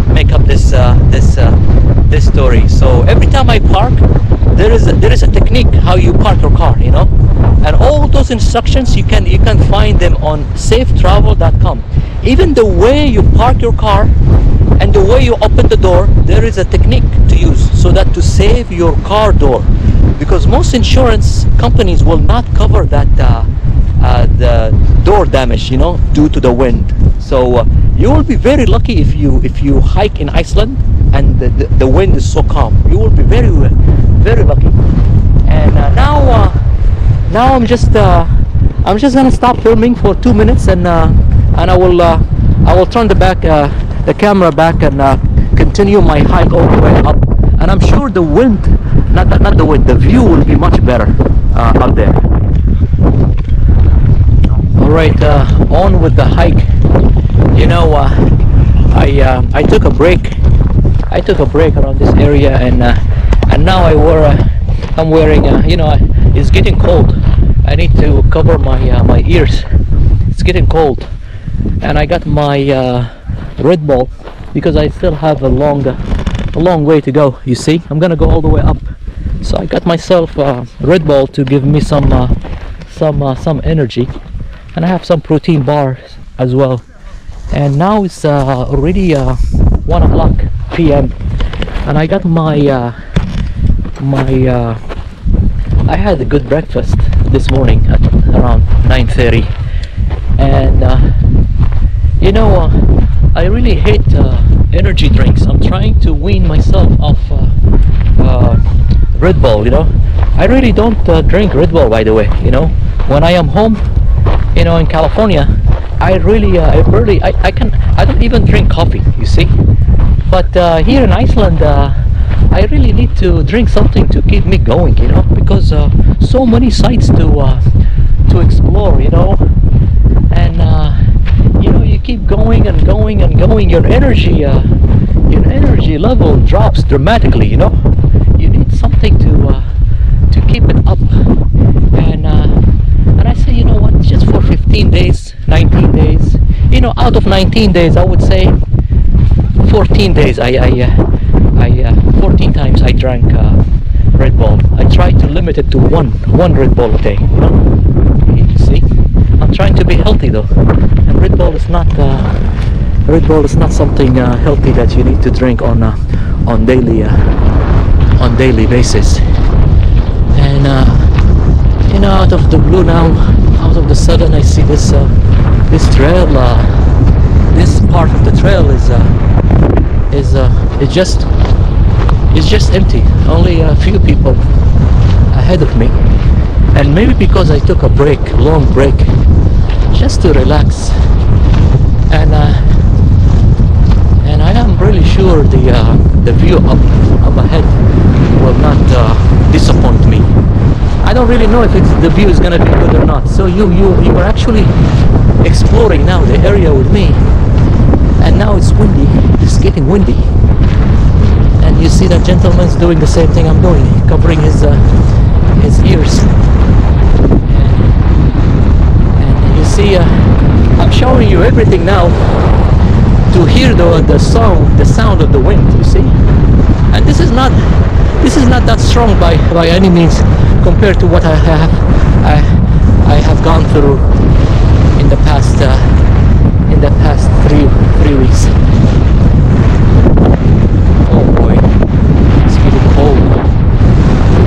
make up this story. So every time I park, there is a technique how you park your car, you know. And all those instructions, you can find them on safetravel.com. Even the way you park your car and the way you open the door, there is a technique to use, so that to save your car door, because most insurance companies will not cover that the door damage, you know, due to the wind. So you will be very lucky if you hike in Iceland and the wind is so calm. You will be very lucky. And now I'm just gonna stop filming for 2 minutes, and I will turn the camera back and continue my hike all the way up. And I'm sure the wind, not the wind, the view will be much better up there. All right, on with the hike. You know, I took a break. I took a break around this area, and now I'm wearing. You know, it's getting cold. I need to cover my ears. It's getting cold, and I got my Red Bull because I still have a long way to go. You see, I'm gonna go all the way up, so I got myself Red Bull to give me some energy, and I have some protein bars as well. And now it's already 1 o'clock p.m. and I got I had a good breakfast this morning at around 9:30, and you know, I really hate energy drinks. I'm trying to wean myself off Red Bull. You know, I really don't drink Red Bull, by the way. You know, when I am home, you know, in California, I don't even drink coffee, you see. But here in Iceland, I really need to drink something to keep me going, you know, because so many sites to explore, you know. And you know, you keep going and going and going, your energy level drops dramatically, you know. You need something to keep it up. And I say, you know what, just for 15 days, 19 days, you know, out of 19 days, I would say 14 days, 14 times I drank Red Bull. I tried to limit it to one Red Bull a day, you know. You see, I'm trying to be healthy though, and Red Bull is not something healthy that you need to drink on daily basis. And you know, out of the blue now, out of the sudden, I see this trail. This part of the trail is just empty. Only a few people ahead of me, and maybe because I took a break, long break, just to relax, and I am really sure the view up ahead will not disappoint me. I don't really know if the view is gonna be good or not. So you are actually exploring now the area with me, and now it's windy. It's getting windy, and you see that gentleman's doing the same thing I'm doing, covering his ears. And you see, I'm showing you everything now to hear the sound of the wind. You see, and this is not that strong by any means compared to what I have gone through in the past 3 weeks. Oh boy, it's getting cold,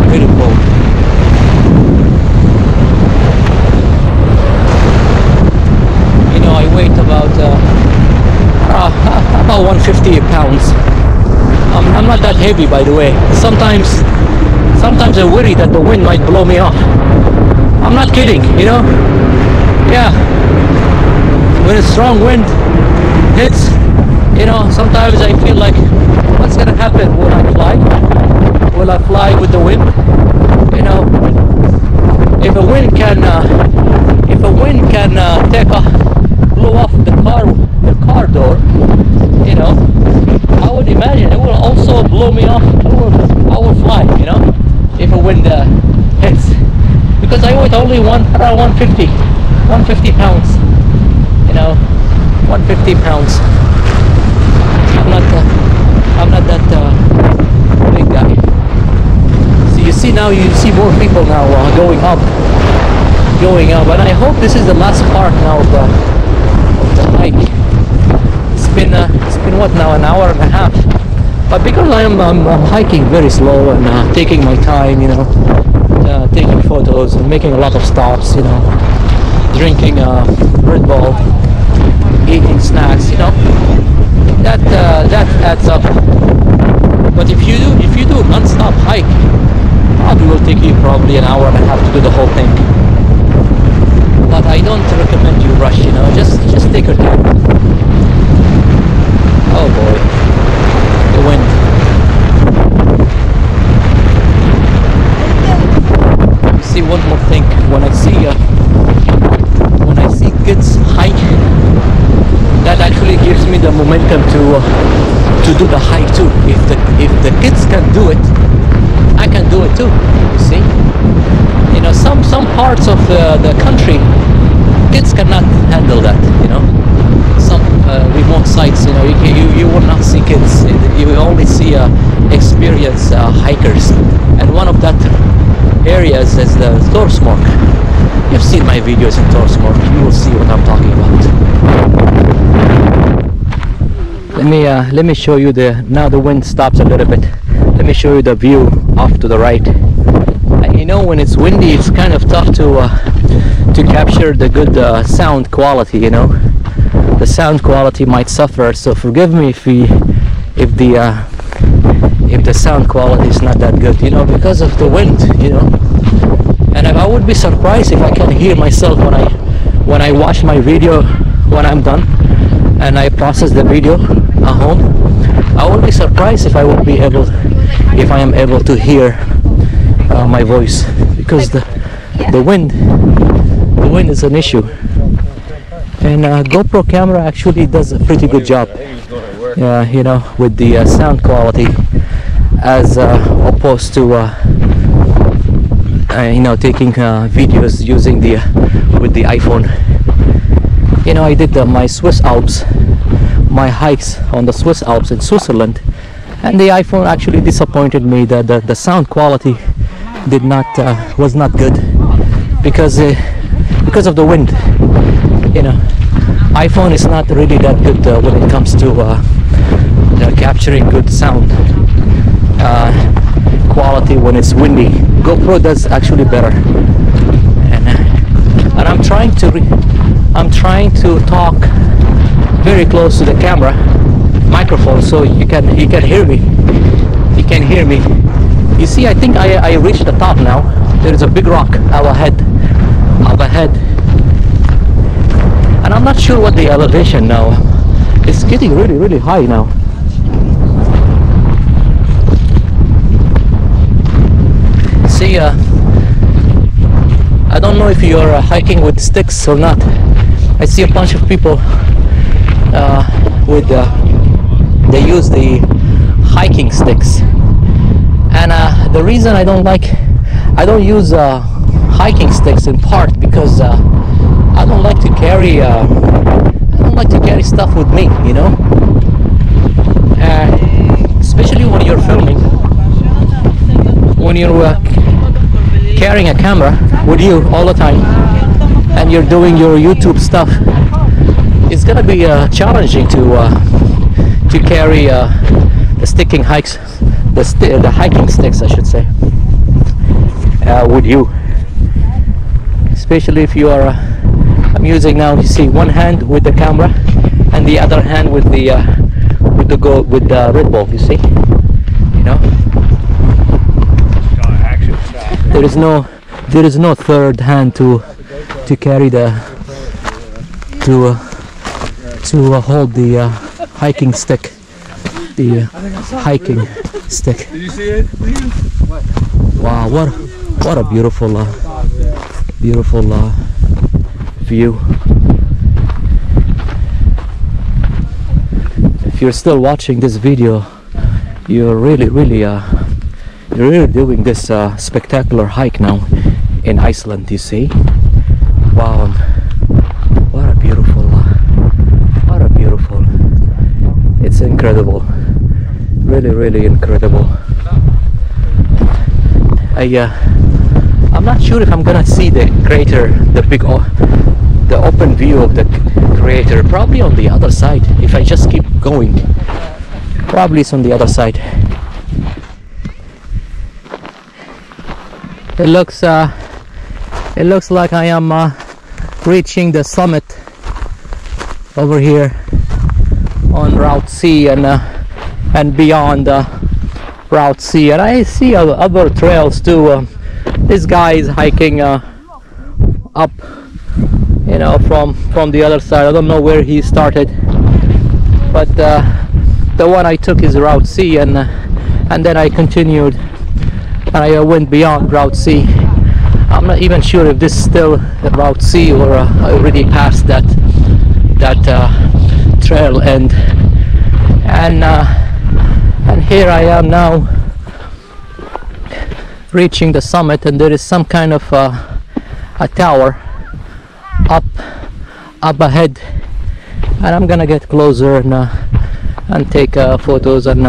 really cold. You know, I weigh about 150 pounds. I'm not that heavy, by the way. Sometimes I worry that the wind might blow me off. I'm not kidding, you know? Yeah. When a strong wind hits, you know, sometimes I feel like, what's gonna happen? Will I fly? Will I fly with the wind? You know, if a wind can blow off the car door, you know, I would imagine it will also blow me off. I will fly, you know, if a wind hits, because I weigh only around 150 pounds, you know, 150 pounds. I'm not that big guy. So you see now, you see more people now going up, and I hope this is the last part now of the hike. It's been what now, an hour and a half, but because I'm hiking very slow and taking my time, you know, taking photos and making a lot of stops, you know, drinking Red Bull, eating snacks, you know, that adds up. But if you do non-stop hike, probably will take you probably an hour and a half to do the whole thing. But I don't recommend you rush, you know, just take your time. Oh boy, the wind. You see, one more thing, when I see kids hike, that actually gives me the momentum to do the hike too. If the kids can do it, I can do it too. You see, you know, some parts of the country, kids cannot handle that. You know, some remote sites, you know, you will not see kids. You will only see experienced hikers, and one of that areas is the Thorsmork. You've seen my videos in Thorsmork. You will see what I'm talking about. Let me show you now the wind stops a little bit. Let me show you the view off to the right. And you know, when it's windy, it's kind of tough to capture the good sound quality. You know, the sound quality might suffer. So forgive me if the sound quality is not that good. You know, because of the wind. You know, and I would be surprised if I can hear myself when I watch my video when I'm done and I process the video at home. I would be surprised if I am able to hear my voice, because the wind is an issue. And GoPro camera actually does a pretty good job, you know, with the sound quality, as opposed to you know, taking videos using with the iPhone. You know, I did my Swiss Alps, my hikes on the Swiss Alps in Switzerland, and the iPhone actually disappointed me. That the sound quality was not good because of the wind. You know, iPhone is not really that good when it comes to capturing good sound quality when it's windy. GoPro does actually better, and I'm trying to talk very close to the camera microphone so you can hear me. You can hear me. You see, I think I reached the top now. There is a big rock up ahead, and I'm not sure what the elevation now. It's getting really high now. See, I don't know if you're hiking with sticks or not. I see a bunch of people with they use the hiking sticks, and the reason I don't use hiking sticks in part because I don't like to carry stuff with me, you know, especially when you're filming, when you're carrying a camera with you all the time and you're doing your YouTube stuff. It's gonna be challenging to carry the hiking sticks, I should say, with you, especially if you are I'm using now, you see, one hand with the camera and the other hand with the Red Bull, you see, you know. There is no third hand to carry to hold the hiking stick. The hiking stick. Did you see it? Wow, what a beautiful view. If you're still watching this video, you're really doing this spectacular hike now in Iceland, you see. Wow, what a beautiful, it's incredible, really incredible. I'm not sure if I'm gonna see the crater, the open view of the crater. Probably on the other side if I just keep going. Probably it's on the other side. It looks like I am reaching the summit over here on Route C and beyond Route C, and I see other trails too. This guy is hiking up, you know, from the other side. I don't know where he started, but the one I took is Route C, and then I continued and I went beyond Route C. I'm not even sure if this is still Route C or I already passed that trail end, and here I am now reaching the summit, and there is some kind of a tower up ahead, and I'm gonna get closer and take photos and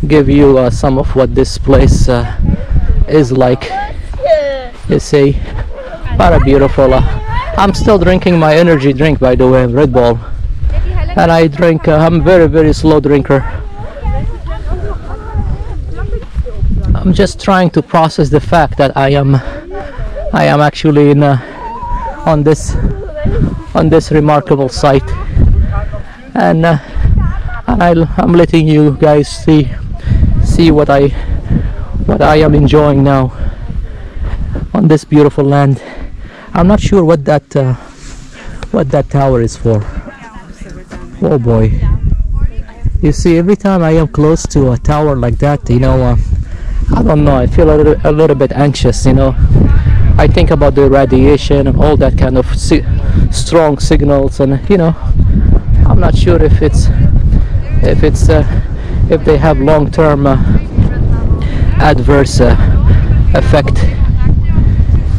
give you some of what this place is like. You see, what a beautiful I'm still drinking my energy drink, by the way, Red Bull, and I drink I'm very slow drinker. I'm just trying to process the fact that I am actually on this remarkable site, and I'm letting you guys see what I am enjoying now on this beautiful land. I'm not sure what that tower is for. Oh boy, you see, every time I am close to a tower like that, you know, I don't know, I feel a little bit anxious, you know. I think about the radiation and all that kind of strong signals, and you know, I'm not sure if they have long-term adverse effect.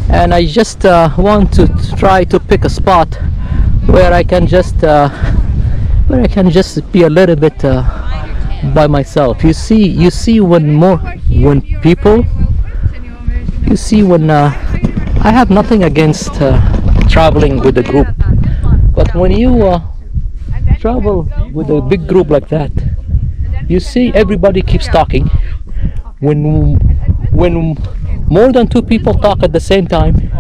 And I just want to try to pick a spot where I can just be a little bit by myself. You see when people, you see when I have nothing against traveling with a group, but when you travel with a big group like that, you see everybody keeps talking. When more than two people talk at the same time,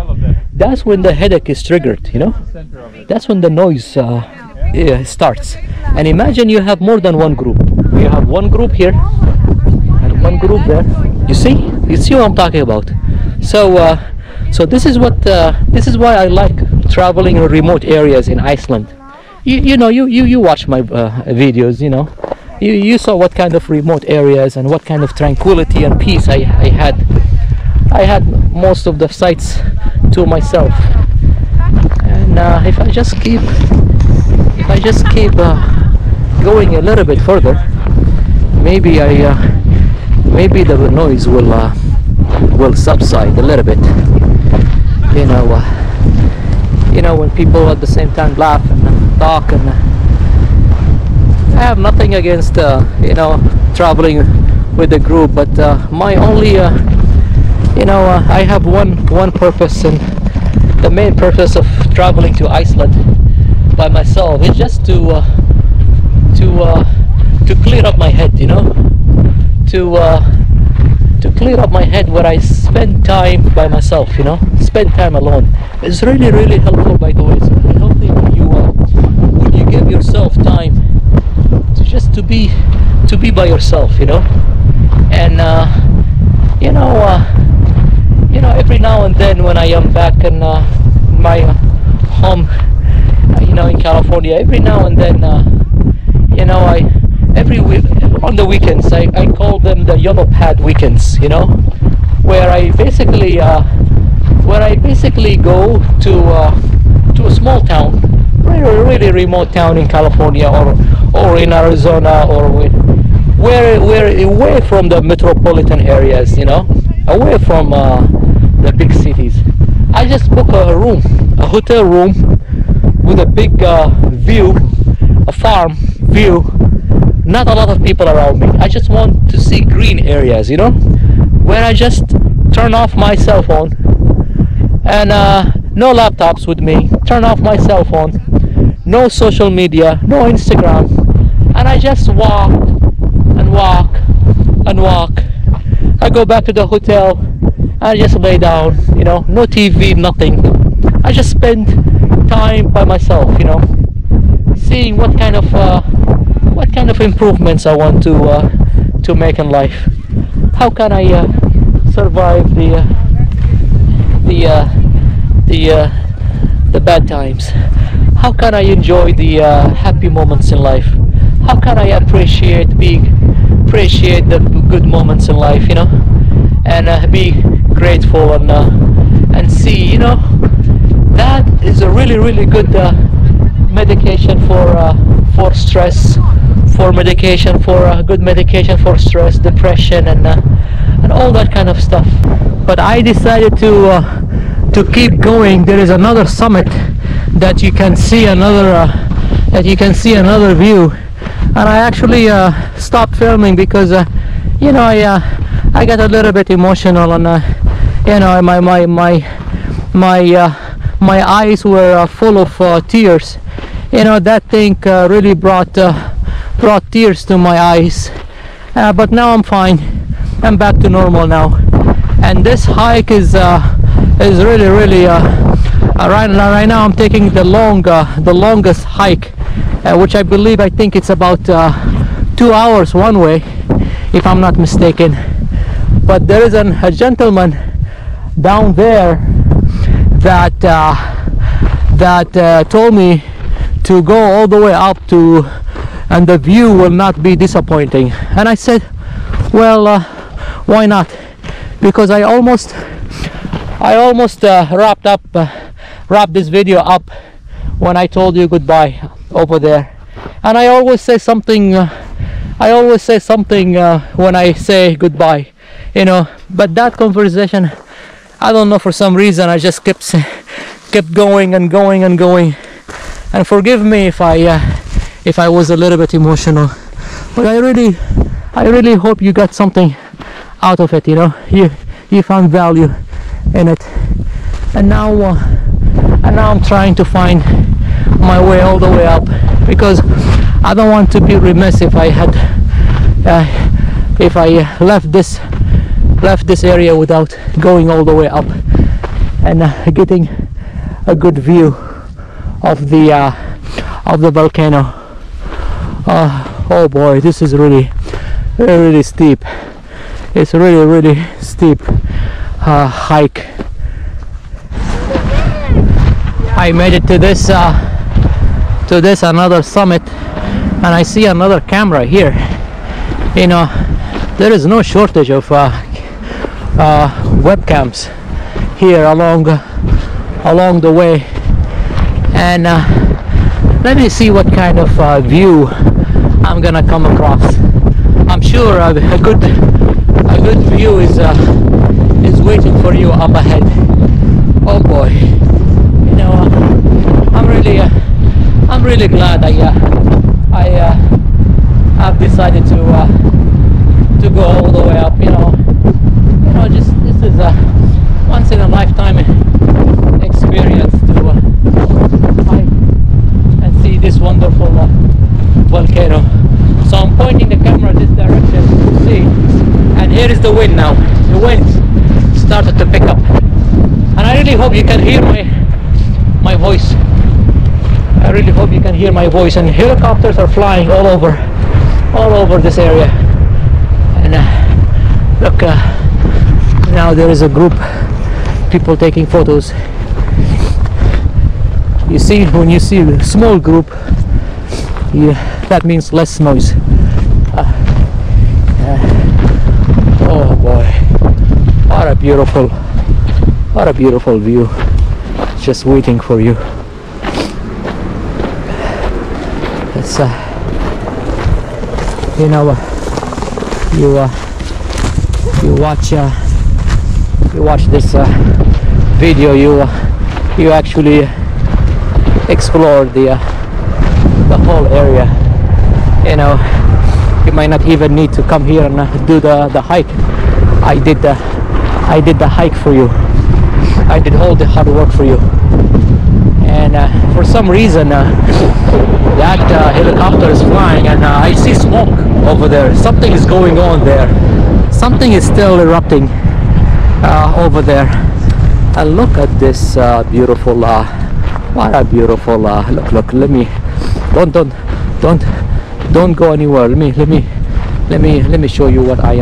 that's when the headache is triggered, you know. That's when the noise starts. And imagine you have more than one group. You have one group here and one group there. You see what I'm talking about? So this is why I like traveling in remote areas in Iceland. You watch my videos, you know. You saw what kind of remote areas and what kind of tranquility and peace I had. I had most of the sites to myself, and if I just keep going a little bit further, maybe the noise will subside a little bit. You know, when people at the same time laugh and talk, and I have nothing against traveling with a group, but my only I have one purpose, and the main purpose of traveling to Iceland by myself is just to clear up my head, you know, to clear up my head where I spend time by myself, you know, spend time alone. It's really, really helpful, by the way. It's really healthy when you give yourself time to just to be by yourself, you know. And every now and then when I am back in my home, in California, every now and then every week on the weekends I call them the yellow pad weekends, you know, where I basically go to a small town, really remote town in California or in Arizona, or where away from the metropolitan areas, you know, away from the big cities. I just book a hotel room with a big view, a farm view, not a lot of people around me. I just want to see green areas, you know, where I just turn off my cell phone, and no laptops with me, turn off my cell phone, no social media, no Instagram, and I just walk and walk and walk. I go back to the hotel, I just lay down, you know, no TV, nothing. I just spend time by myself, you know, seeing what kind of improvements I want to make in life. How can I survive the bad times? How can I enjoy the happy moments in life? How can I appreciate the good moments in life, you know, and be grateful and see, you know, that is a really, really good medication for stress, good medication for stress, depression, and all that kind of stuff. But I decided to keep going. There is another summit that you can see another view, and I actually stopped filming because I got a little bit emotional, and my eyes were full of tears. You know, that thing really brought tears to my eyes, but now I'm fine. I'm back to normal now, and this hike is really right now I'm taking the longest hike, which I think it's about 2 hours one way, if I'm not mistaken. But there is a gentleman down there that told me to go all the way up and the view will not be disappointing. And I said, well, why not? Because I almost wrapped this video up when I told you goodbye over there. And I always say something when I say goodbye, you know. But that conversation, I don't know, for some reason I just kept going and going and going. And forgive me if I was a little bit emotional, but I really hope you got something out of it, you know. You found value in it, and now I'm trying to find my way all the way up, because I don't want to be remiss if I left this area without going all the way up and getting a good view of the volcano. Oh boy, this is really steep. It's really steep. hike. I made it to this another summit, and I see another camera here. You know, there is no shortage of webcams here along the way, and let me see what kind of view I'm gonna come across. I'm sure a good view is waiting for you up ahead. Oh boy, you know, I'm really glad I've decided to go all the way up. You know, just this is a once in a lifetime experience to hike and see this wonderful volcano. So I'm pointing the camera this direction to see, and here is the wind now. The wind started to pick up, and I really hope you can hear my voice. I really hope you can hear my voice. And helicopters are flying all over this area. And look, now there is a group, people taking photos. You see, when you see a small group, that means less noise. Oh boy, what a beautiful view, just waiting for you. It's you know, you watch this video, you actually explore the whole area. You know, you might not even need to come here and do the hike. I did the hike for you. I did all the hard work for you. And for some reason that helicopter is flying, and I see smoke over there. Something is going on there. Something is still erupting over there. And look at this beautiful what a beautiful look. Let me don't go anywhere. Let me show you what I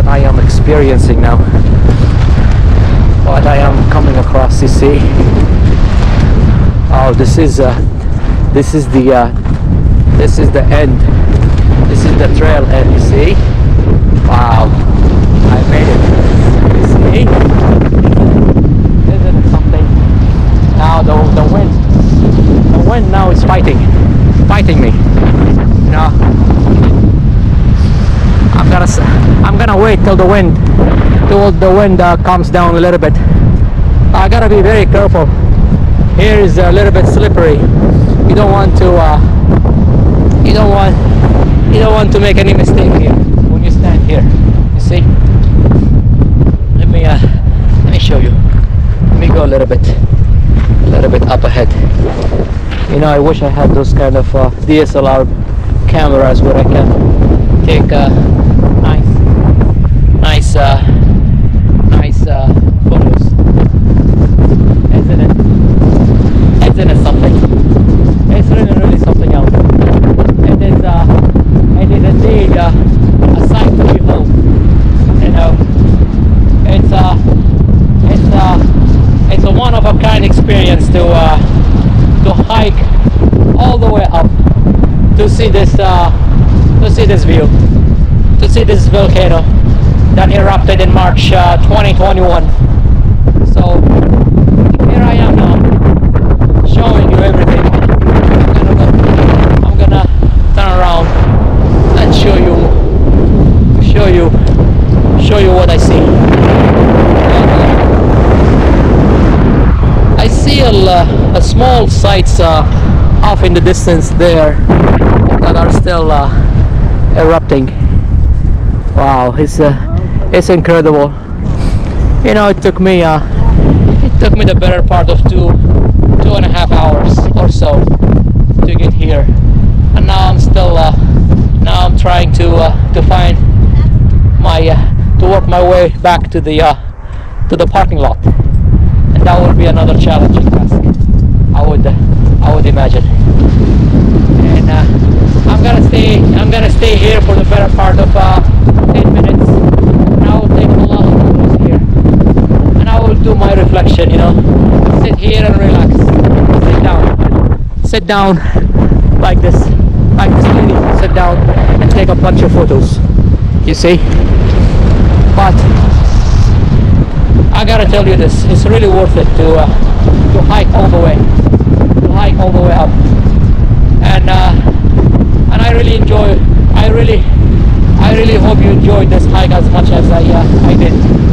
am experiencing now. What I am coming across, you see. Oh, this is the end. This is the trail end, you see. Wow, I made it. You see? Isn't it something? Now the wind now is fighting me. You know, I'm gonna wait till the wind calms down a little bit. I gotta be very careful. Here is a little bit slippery. You don't want to make any mistake here when you stand here. You see? Let me show you. Let me go a little bit up ahead. You know, I wish I had those kind of DSLR cameras where I can take nice photos. Isn't it something? It's really something else. It is indeed a sight to behold. You know, it's a one-of-a-kind experience to hike all the way up to see this view, to see this volcano that erupted in March 2021. So here I am now, showing you everything. I'm gonna turn around and show you what I see. I see a small sites off in the distance there that are still erupting. Wow, it's incredible. You know, it took me the better part of two and a half hours or so to get here, and now I'm still I'm trying to find to work my way back to the parking lot, and that would be another challenging task, I would imagine. And I'm gonna stay here for the better part of 10 minutes, and I will reflection, you know. Sit here and relax. Sit down like this lady. Sit down and take a bunch of photos, you see. But I gotta tell you this, it's really worth it to hike all the way, up, and I really enjoy it. I really hope you enjoyed this hike as much as I did.